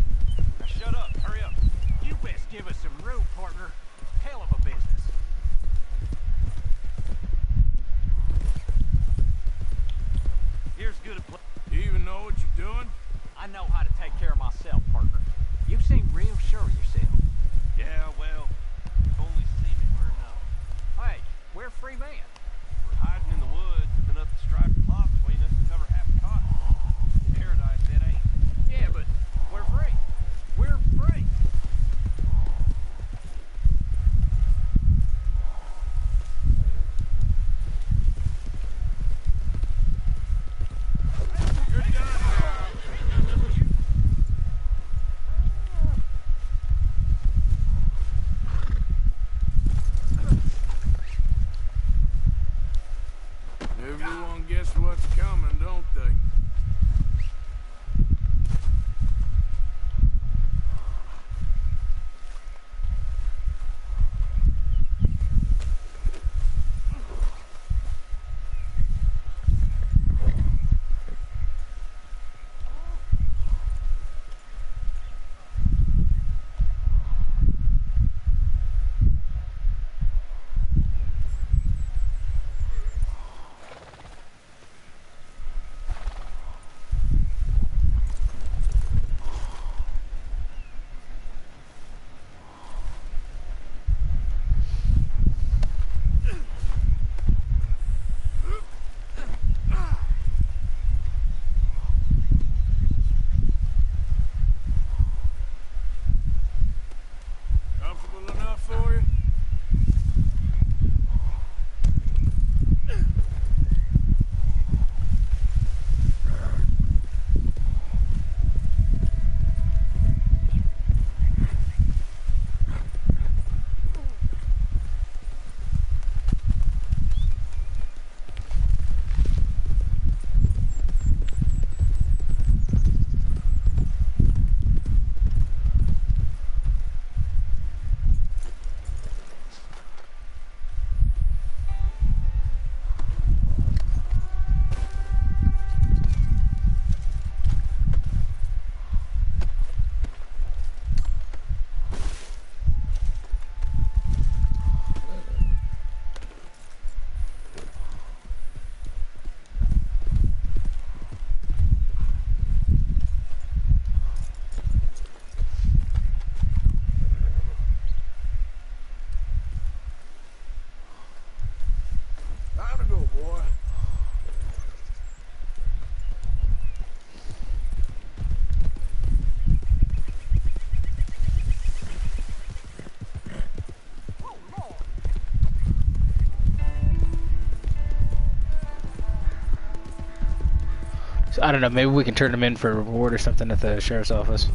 So, I don't know, maybe we can turn them in for a reward or something at the sheriff's office.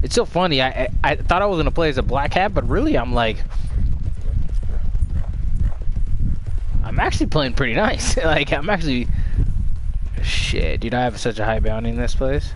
It's so funny, I thought I was gonna play as a black hat, but really I'm like, I'm actually playing pretty nice. Like, I'm actually, shit, dude, I have such a high bounty in this place.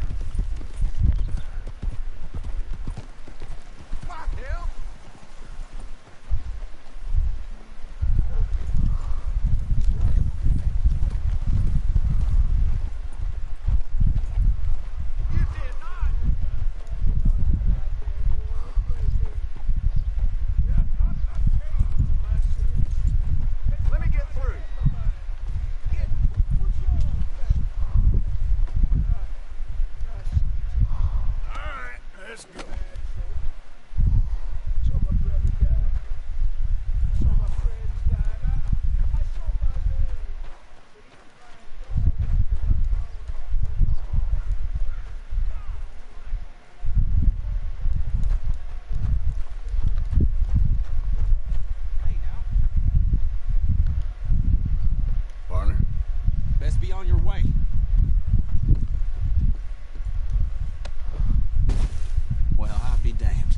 Be on your way. Well, I'll be damned.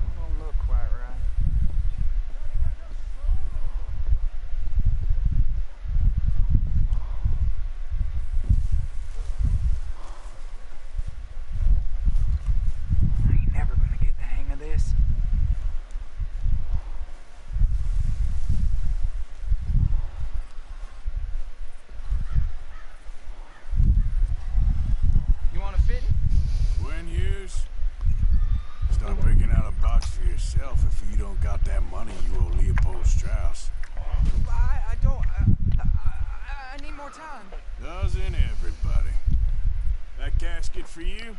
Don't look quite right. Doesn't everybody? That casket for you?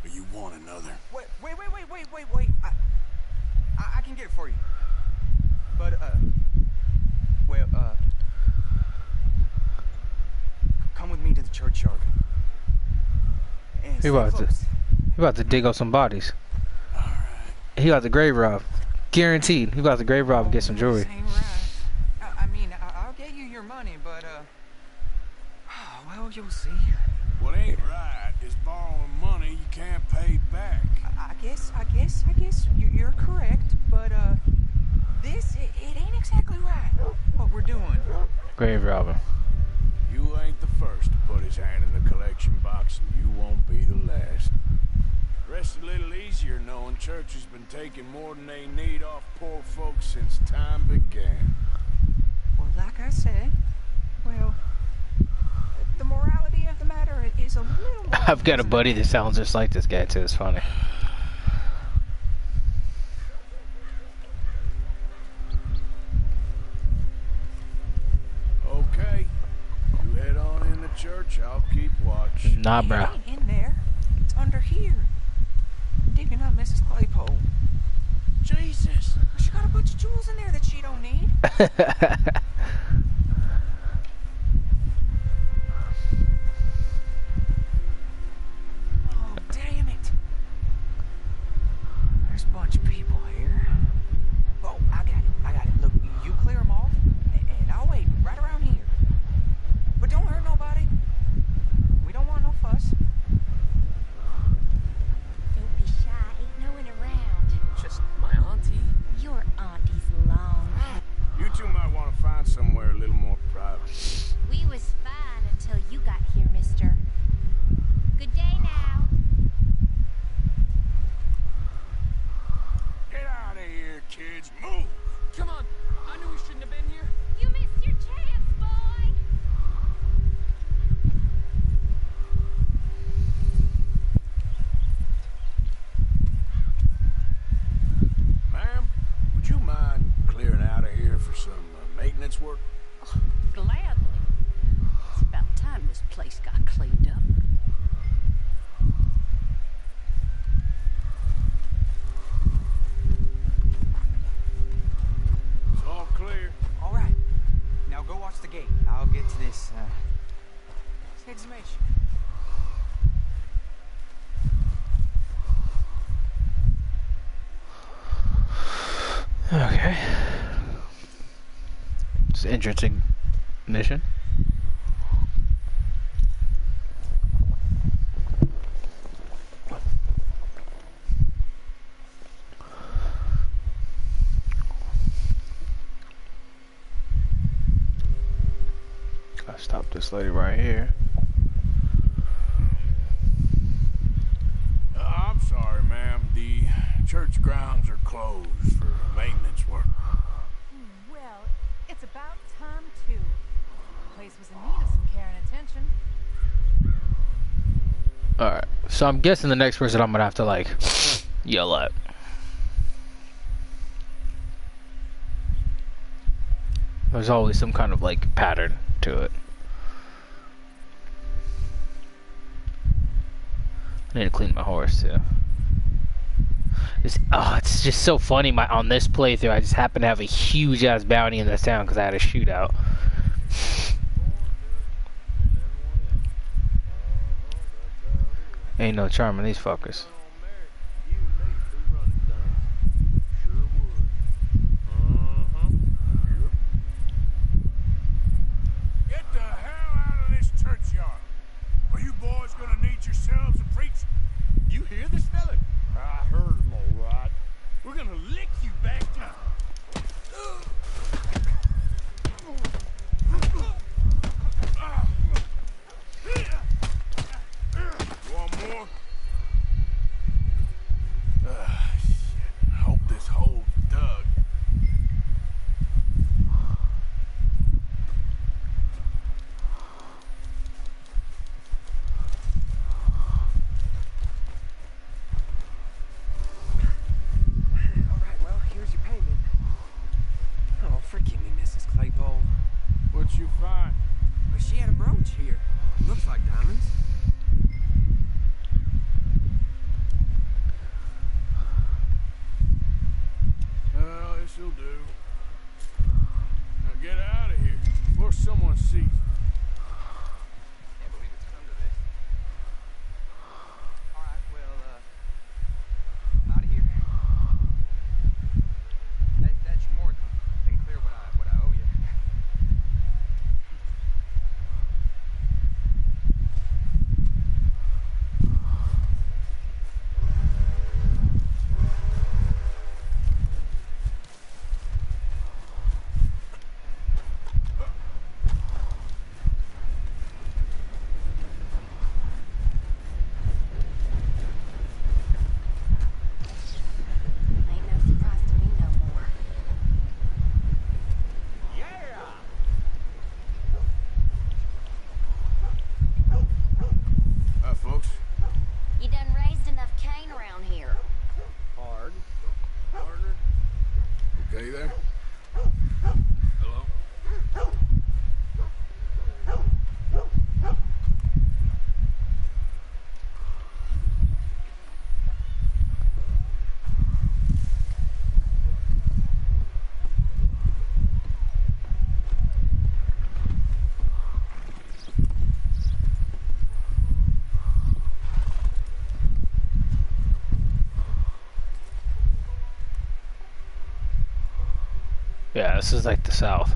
Or you want another? Wait. I can get it for you. But, come with me to the churchyard. And He about to dig up some bodies. Alright. He about to grave rob. Guaranteed. He about to grave rob and get some jewelry. Ain't right. I mean, I'll get you your money, but, well, you'll see. What ain't right is borrowing money you can't pay back. I guess you're correct, but, it ain't exactly right, what we're doing. Grave robber. You ain't the first to put his hand in the collection box, and you won't be the last. Rest a little easier knowing church has been taking more than they need off poor folks since time began. Well, like I said, well, the morality of the matter is a little more... I've got a buddy that sounds just like this guy too, it's funny. Okay, you head on in the church, I'll keep watch. Nah, bro. It ain't in there. It's under here. Digging up Mrs. Claypole. Jesus! She got a bunch of jewels in there that she don't need. Oh, damn it. There's a bunch of people here. Oh, I got it. Look, you clear them off, and I'll wait right around here. But don't hurt nobody. We don't want no fuss. Don't be shy, ain't no one around. Just my auntie. Your auntie's long. You two might want to find somewhere a little more private. We was fine until you got here, mister. Good day now. Get out of here, kids. Move! Come on. I knew we shouldn't have been here. You missed your chance, boy. Ma'am, would you mind clearing out of here for some maintenance work? Gladly. It's about time this place got cleaned up. Okay, I'll get to this exhumation. Okay. It's an interesting mission. Gotta stop this lady right here. I'm sorry, ma'am. The church grounds are closed for maintenance work. Well, it's about time too. The place was in need of some care and attention. Alright, so I'm guessing the next person I'm gonna have to like yell at. There's always some kind of like pattern to it. I need to clean my horse too. It's just so funny. On this playthrough, I just happened to have a huge ass bounty in this town because I had a shootout. Ain't no charm in these fuckers. Get the hell out of this churchyard. Are you boys gonna need yourselves a preacher? You hear this fella? I heard him all right. We're gonna lick you back down. You want more? Shit. Hope this hole's dug. Alright, well, here's your payment. Oh, forgive me, Mrs. Claypole. What you find? But she had a brooch here. Looks like diamonds. Well, this'll do. Now get out of here before someone sees you. Can't believe it's come to this. Alright, well, I'm out of here. That's more than clear what I owe you. Ain't no surprise to me no more. Hi, folks. You done raised enough cane around here. Hard. Partner. Okay there? Hello? Yeah, this is like the South.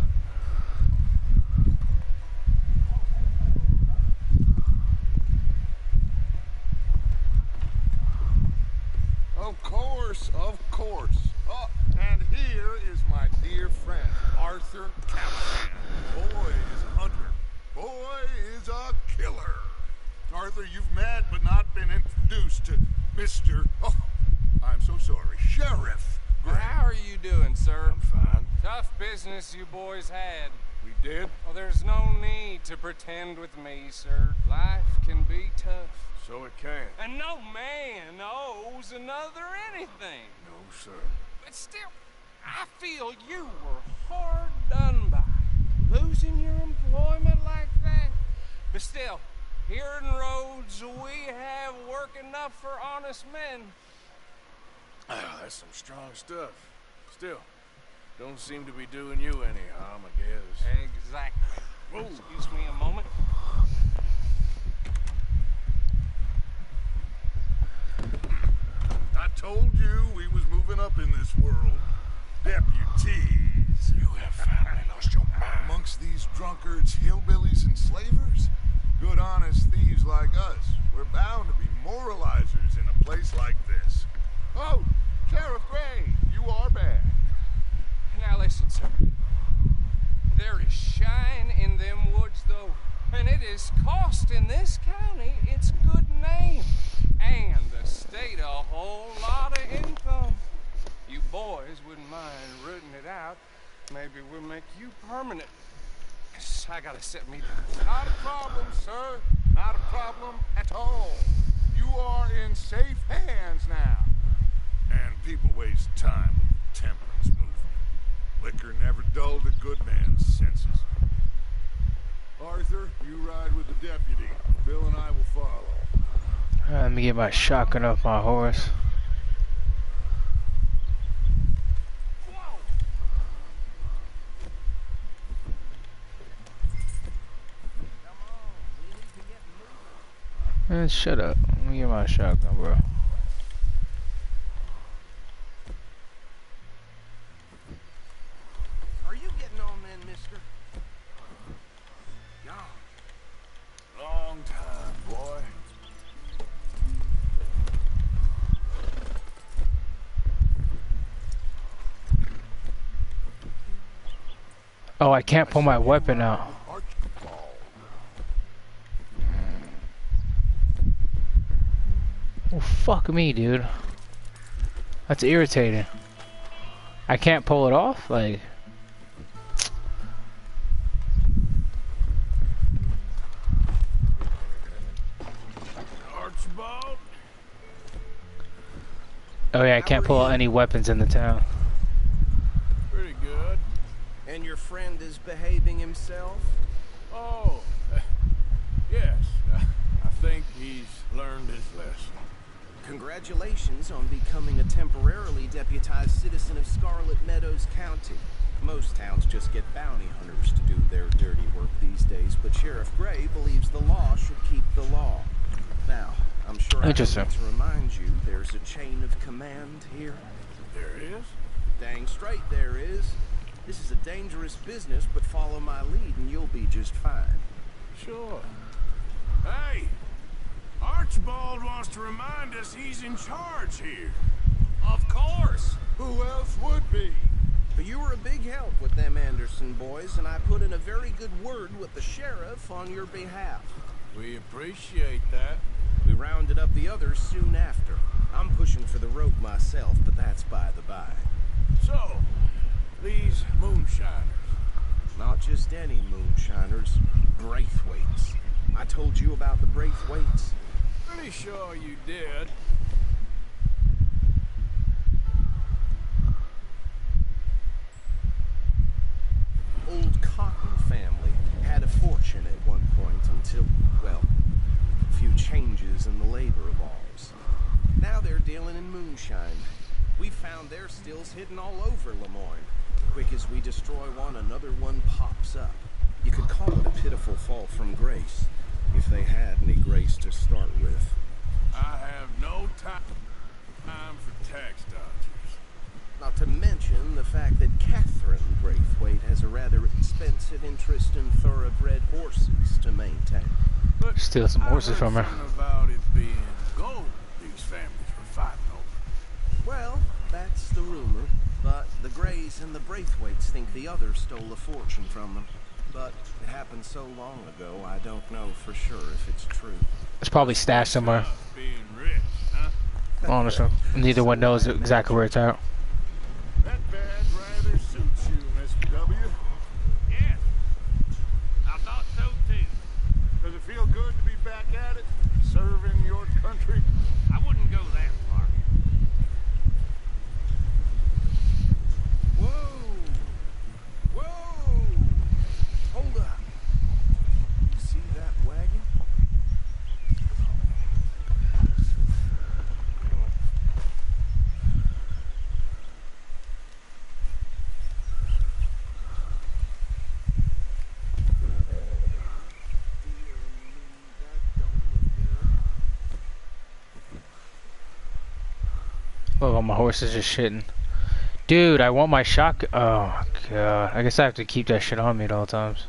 Of course, of course. Oh, and here is my dear friend, Arthur Callahan. Boy is a hunter. Boy is a killer. Arthur, you've met but not been introduced to Mr. Oh, I'm so sorry, Sheriff Gray. How are you doing, sir? I'm fine. Tough business you boys had. We did? Well, there's no need to pretend with me, sir. Life can be tough. So it can. And no man owes another anything. No, sir. But still, I feel you were hard done by. Losing your employment like that. But still, here in Rhodes, we have work enough for honest men. That's some strong stuff. Still, don't seem to be doing you any harm, I guess. Exactly. drunkards, hillbillies, and slavers. Good, honest thieves like us. We're bound to be moralizers in a place like this. Oh, Sheriff Gray, you are bad. Now listen, sir. There is shine in them woods, though, and it is costing this county its good name and the state a whole lot of income. You boys wouldn't mind rooting it out. Maybe we'll make you permanent. I gotta set me down. Not a problem, sir. Not a problem at all. You are in safe hands now. And people waste time with the temperance movement. Liquor never dulled a good man's senses. Arthur, you ride with the deputy. Bill and I will follow. Let me get my shotgun off my horse. Man, shut up. Let me get my shotgun, bro. Are you getting on then, mister? No. Long time, boy. Oh, I can't pull my weapon out. Oh, fuck me, dude. That's irritating. I can't pull it off? Like... Archibald? Oh yeah, I can't pull out any weapons in the town. Pretty good. And your friend is behaving himself? Oh, yes. I think he's learned his lesson. Congratulations on becoming a temporarily deputized citizen of Scarlet Meadows County. Most towns just get bounty hunters to do their dirty work these days, but Sheriff Gray believes the law should keep the law. Now, I'm sure I don't need to remind you there's a chain of command here. There is? Dang straight there is. This is a dangerous business, but follow my lead and you'll be just fine. Sure. Hey! Archibald wants to remind us he's in charge here. Of course! Who else would be? But you were a big help with them Anderson boys, and I put in a very good word with the sheriff on your behalf. We appreciate that. We rounded up the others soon after. I'm pushing for the road myself, but that's by the by. So, these moonshiners. Not just any moonshiners, Braithwaites. I told you about the Braithwaites. Pretty sure you did. Old Cotton family had a fortune at one point until, well, a few changes in the labor laws. Now they're dealing in moonshine. We found their stills hidden all over Lemoyne. Quick as we destroy one, another one pops up. You could call it a pitiful fall from grace, if they had any grace to start with. I have no time for tax dodgers. Not to mention the fact that Catherine Braithwaite has a rather expensive interest in thoroughbred horses to maintain. But steal some horses from her. About it being gold these families were fighting over. Well, that's the rumor. But the Grays and the Braithwaites think the others stole a fortune from them. But it happened so long ago, I don't know for sure if it's true. It's probably stashed somewhere. Being rich, huh? Honestly, neither one knows exactly where it's at. That badge rather suits you, Mr. W. Yes. I thought so too. Does it feel good to be back at it, serving your country? I wouldn't go that far. Whoa! Whoa! Hold up. You see that wagon? Oh, my horse is just shitting. Dude, I want my shotgun. Oh, God. I guess I have to keep that shit on me at all times.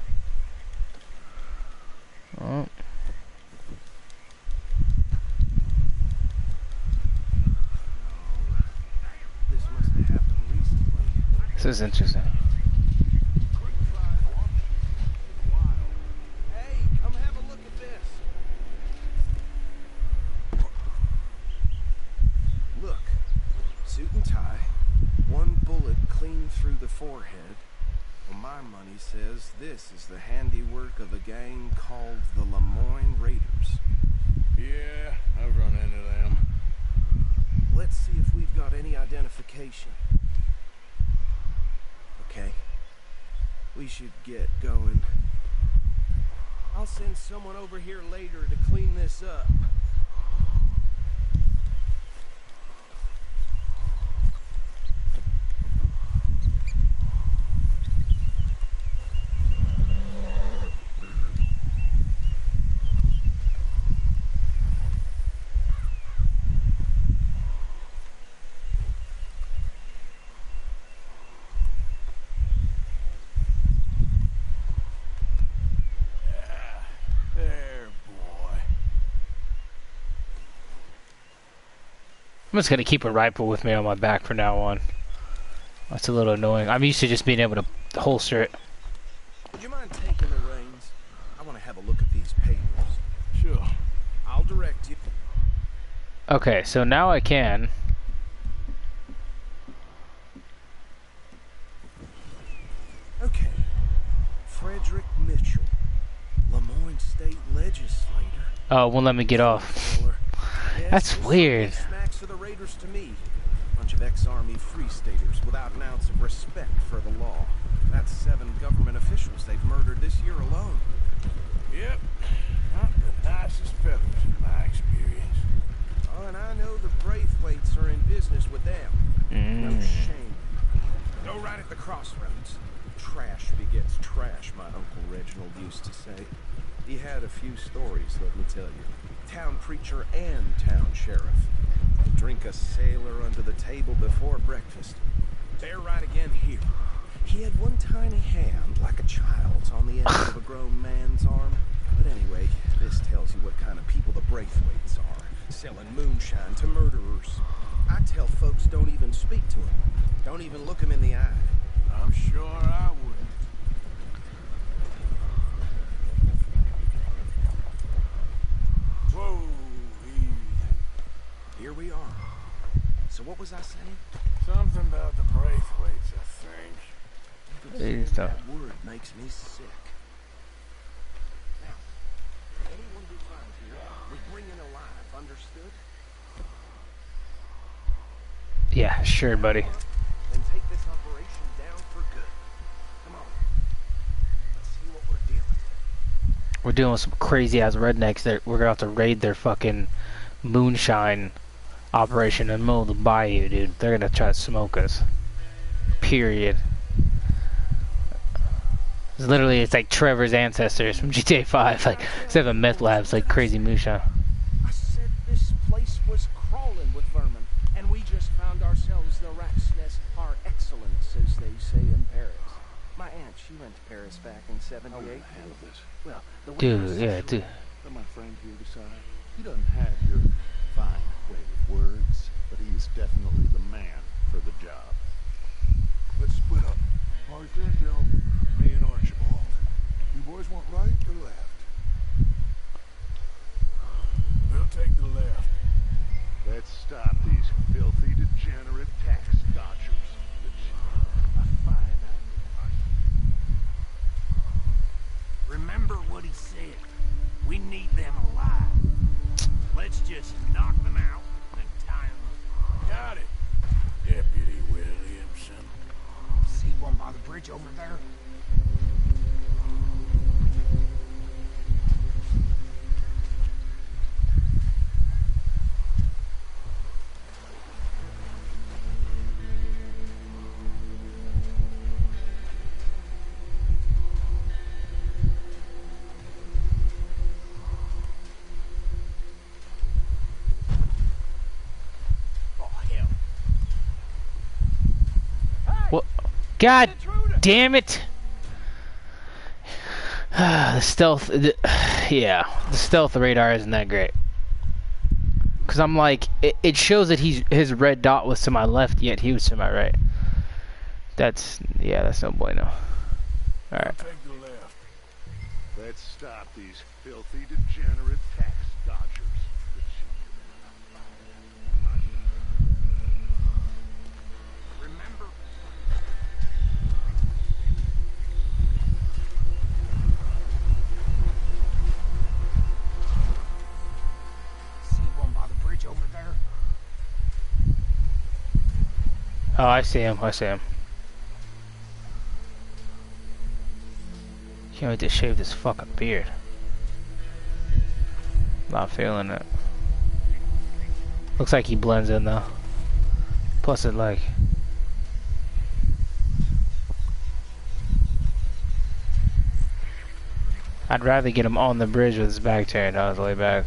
Oh. This must have happened recently. This is interesting. Hey, come have a look at this. Look, suit and tie, one bullet clean through the forehead. Well, my money says this is the handiwork of a gang called the Lemoyne Raiders. Yeah, I've run into them. Let's see if we've got any identification. Okay, we should get going. I'll send someone over here later to clean this up. I'm just gonna keep a rifle with me on my back from now on. That's a little annoying. I'm used to just being able to holster it. Would you mind taking the reins? I want to have a look at these papers. Sure. I'll direct you. Okay, so now I can. Okay. Frederick Mitchell, Lemoyne State Legislator. Oh, it won't let me get off. That's weird. Smacks of the Raiders to me. Bunch of ex-Army Free Staters without an ounce of respect for the law. That's 7 government officials they've murdered this year alone. Yep. Not the nicest fellows in my experience. Oh, and I know the Braithwaites are in business with them. No shame. Go right at the crossroads. Trash begets trash, my Uncle Reginald used to say. He had a few stories, let me tell you. Town preacher and town sheriff. Drink a sailor under the table before breakfast. They're right again here. He had one tiny hand, like a child's, on the end of a grown man's arm. But anyway, this tells you what kind of people the Braithwaites are. Selling moonshine to murderers. I tell folks don't even speak to him. Don't even look him in the eye. I'm sure I wouldn't. Whoa, easy. Here we are. So what was I saying? Something about the Braithwaites, I think. Hey, stop. That word makes me sick. Now, anyone we find here, we bring in alive, understood? Yeah, sure, buddy. Then take this operation down for good. Come on. Let's see what we're dealing with. We're dealing with some crazy ass rednecks that we're gonna have to raid their fucking moonshine operation in the middle of the bayou, dude. They're gonna try to smoke us. Period. It's like Trevor's ancestors from GTA 5, like instead of meth labs, like crazy moonshine. I said this place was crawling with vermin, and we just found ourselves the rat's nest par excellence, as they say in Paris. My aunt, she went to Paris back in '78. Handle this. Well, the way Dude, yeah, dude. Let my friend here decide. He doesn't have your fine way with words, but he is definitely the man for the job. Let's split up. Arthur and Bill, me and Archibald. You boys want right or left? We'll take the left. Let's stop these filthy, degenerate tax dodgers. A fine Remember what he said. We need them alive. Let's just knock them out and tie them up. Got it, Deputy Williamson. See one by the bridge over there? What? God damn it! The stealth, yeah, the stealth radar isn't that great. Cause I'm like, it shows that his red dot was to my left, yet he was to my right. That's no bueno. All right. Take the left. Let's stop these filthy, degenerate tax dodgers. Remember. See one by the bridge over there? Oh, I see him. I see him. Can't wait to shave this fucking beard. Not feeling it. Looks like he blends in though. Plus it like. I'd rather get him on the bridge with his back turned on his way back.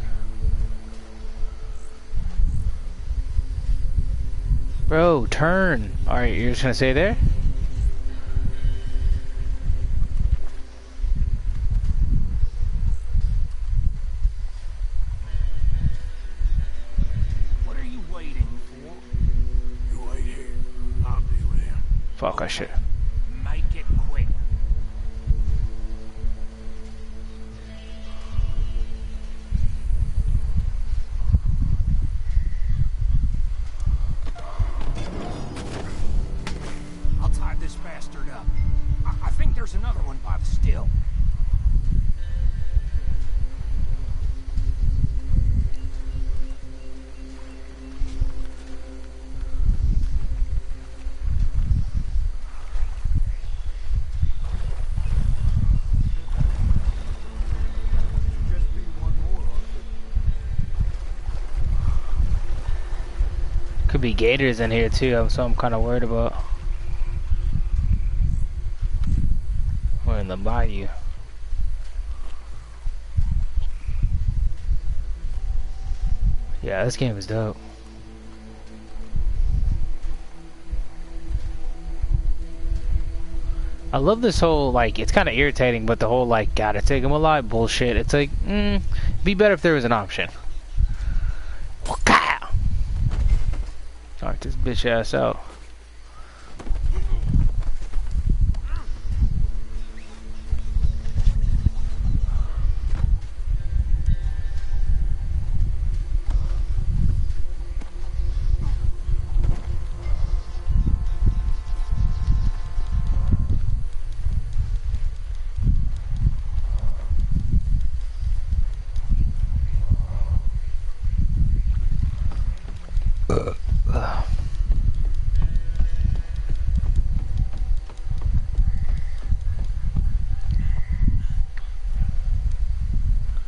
Bro, turn! Alright, you're just gonna stay there? What are you waiting for? You wait here. I'll deal with him. Fuck, I should. Make it quick. I'll tie this bastard up. I think there's another one by the still. Just be one more, Arthur. Could be gators in here too, so I'm kind of worried about. We're in the bayou. Yeah, this game is dope. I love this whole, like, it's kind of irritating, but the whole, like, gotta take him alive bullshit. It's like, be better if there was an option. Knock this bitch ass out.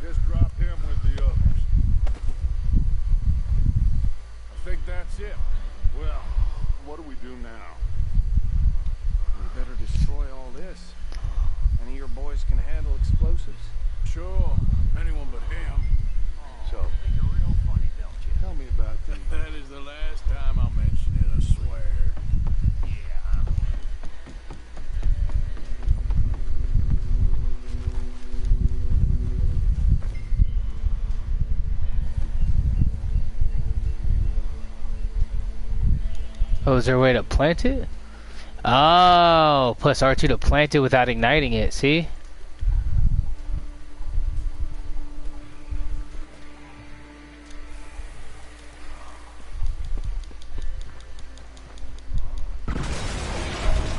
Just drop him with the others. I think that's it. Well, what do we do now? We better destroy all this. Any of your boys can handle explosives? Sure, anyone but him. So, You're real funny, don't you? tell me about the... That is the last time I'll mention it, I swear. Yeah. Oh, is there a way to plant it? Oh, plus R2 to plant it without igniting it, see?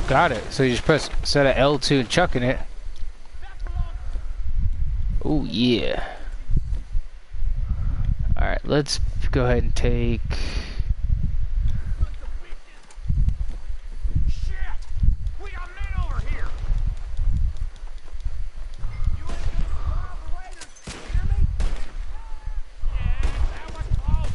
Got it. So you just press set of L2 and chucking it. Oh yeah. Alright, let's go ahead and take... Shit! We got men over here! You ain't gonna survive the raiders, you hear me? Yeah, that was close!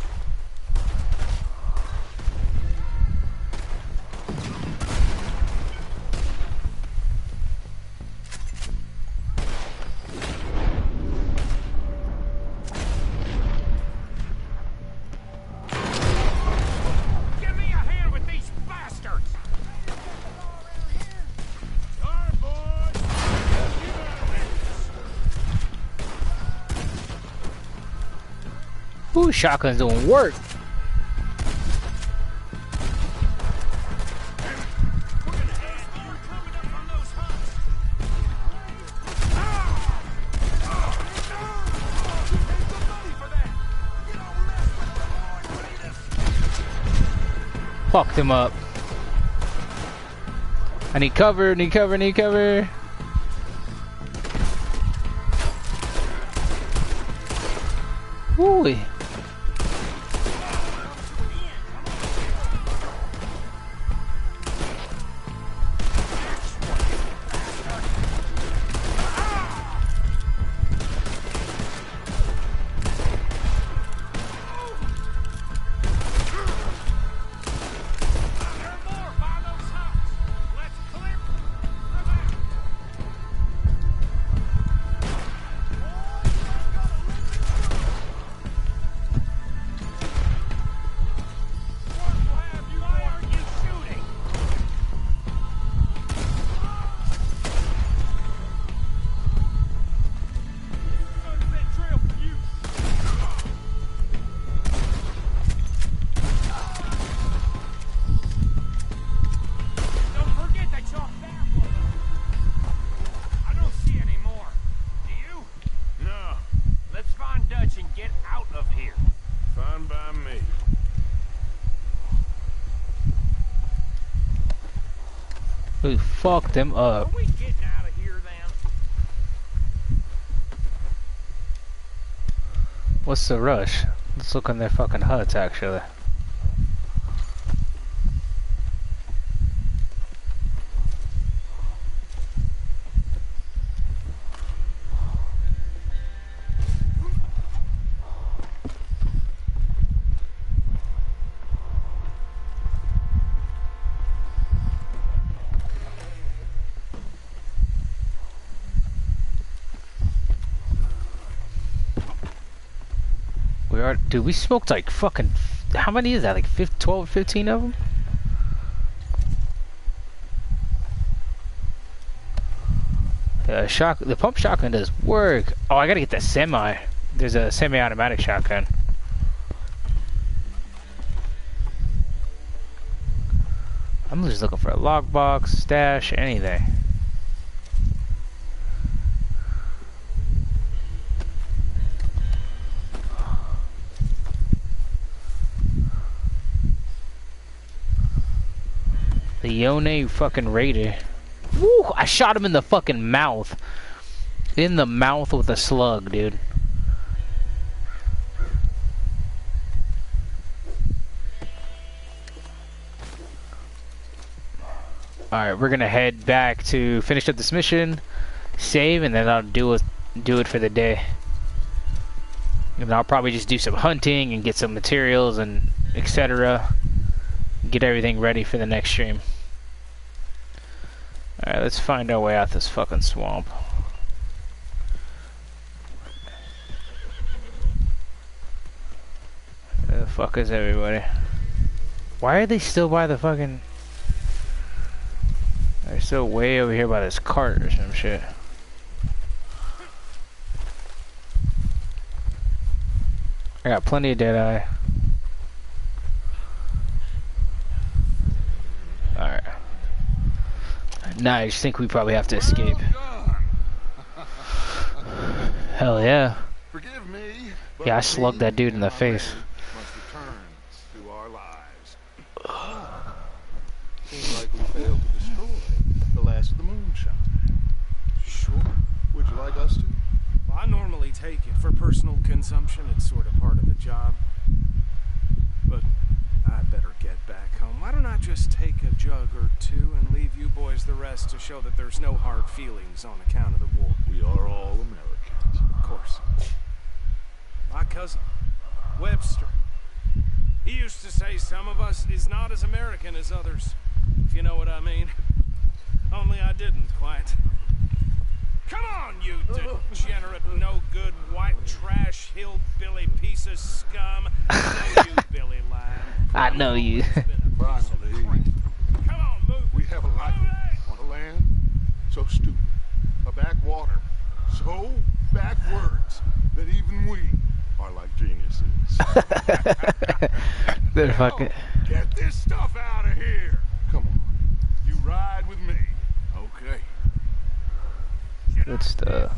Ooh, shotgun's doing work. Fucked him up. I need cover, need cover, need cover. Ooh. We fucked them up. Are we getting out of here then? What's the rush? Let's look on their fucking huts, actually. Dude, we smoked like fucking... How many is that? Like 12, 15 of them? The pump shotgun does work. Oh, I gotta get the semi. There's a semi-automatic shotgun. I'm just looking for a lockbox, stash, anything. The Yone fucking Raider. Woo! I shot him in the fucking mouth. In the mouth with a slug, dude. Alright, we're gonna head back to finish up this mission, save, and then I'll do it for the day. And I'll probably just do some hunting and get some materials and etc. Get everything ready for the next stream. Alright, let's find our way out this fucking swamp. Where the fuck is everybody? Why are they still by the fucking... They're still way over here by this cart or some shit. I got plenty of Deadeye. Alright. Nah, I just think we probably have to escape. Hell yeah. Forgive me. Yeah, I slugged that dude in the face. Must return to our lives. Seems like we failed to destroy the last of the moonshine. Sure. Would you like us to? Well, I normally take it for personal consumption. It's sort of part of the job. But I better get back home. Why don't I just take a jug or two and leave you boys the rest to show that there's no hard feelings on account of the war? We are all Americans. Of course. My cousin, Webster, he used to say some of us is not as American as others, if you know what I mean. Only I didn't quite. Come on, you degenerate, no-good, white trash, hillbilly piece of scum. I know you, Billy Lamb. I know you. Finally, Come on, move. we have a life on a land so stupid, a backwater so backwards that even we are like geniuses. They're fucking. Get this stuff out of here. Come on. You ride with me. Okay. Good stuff.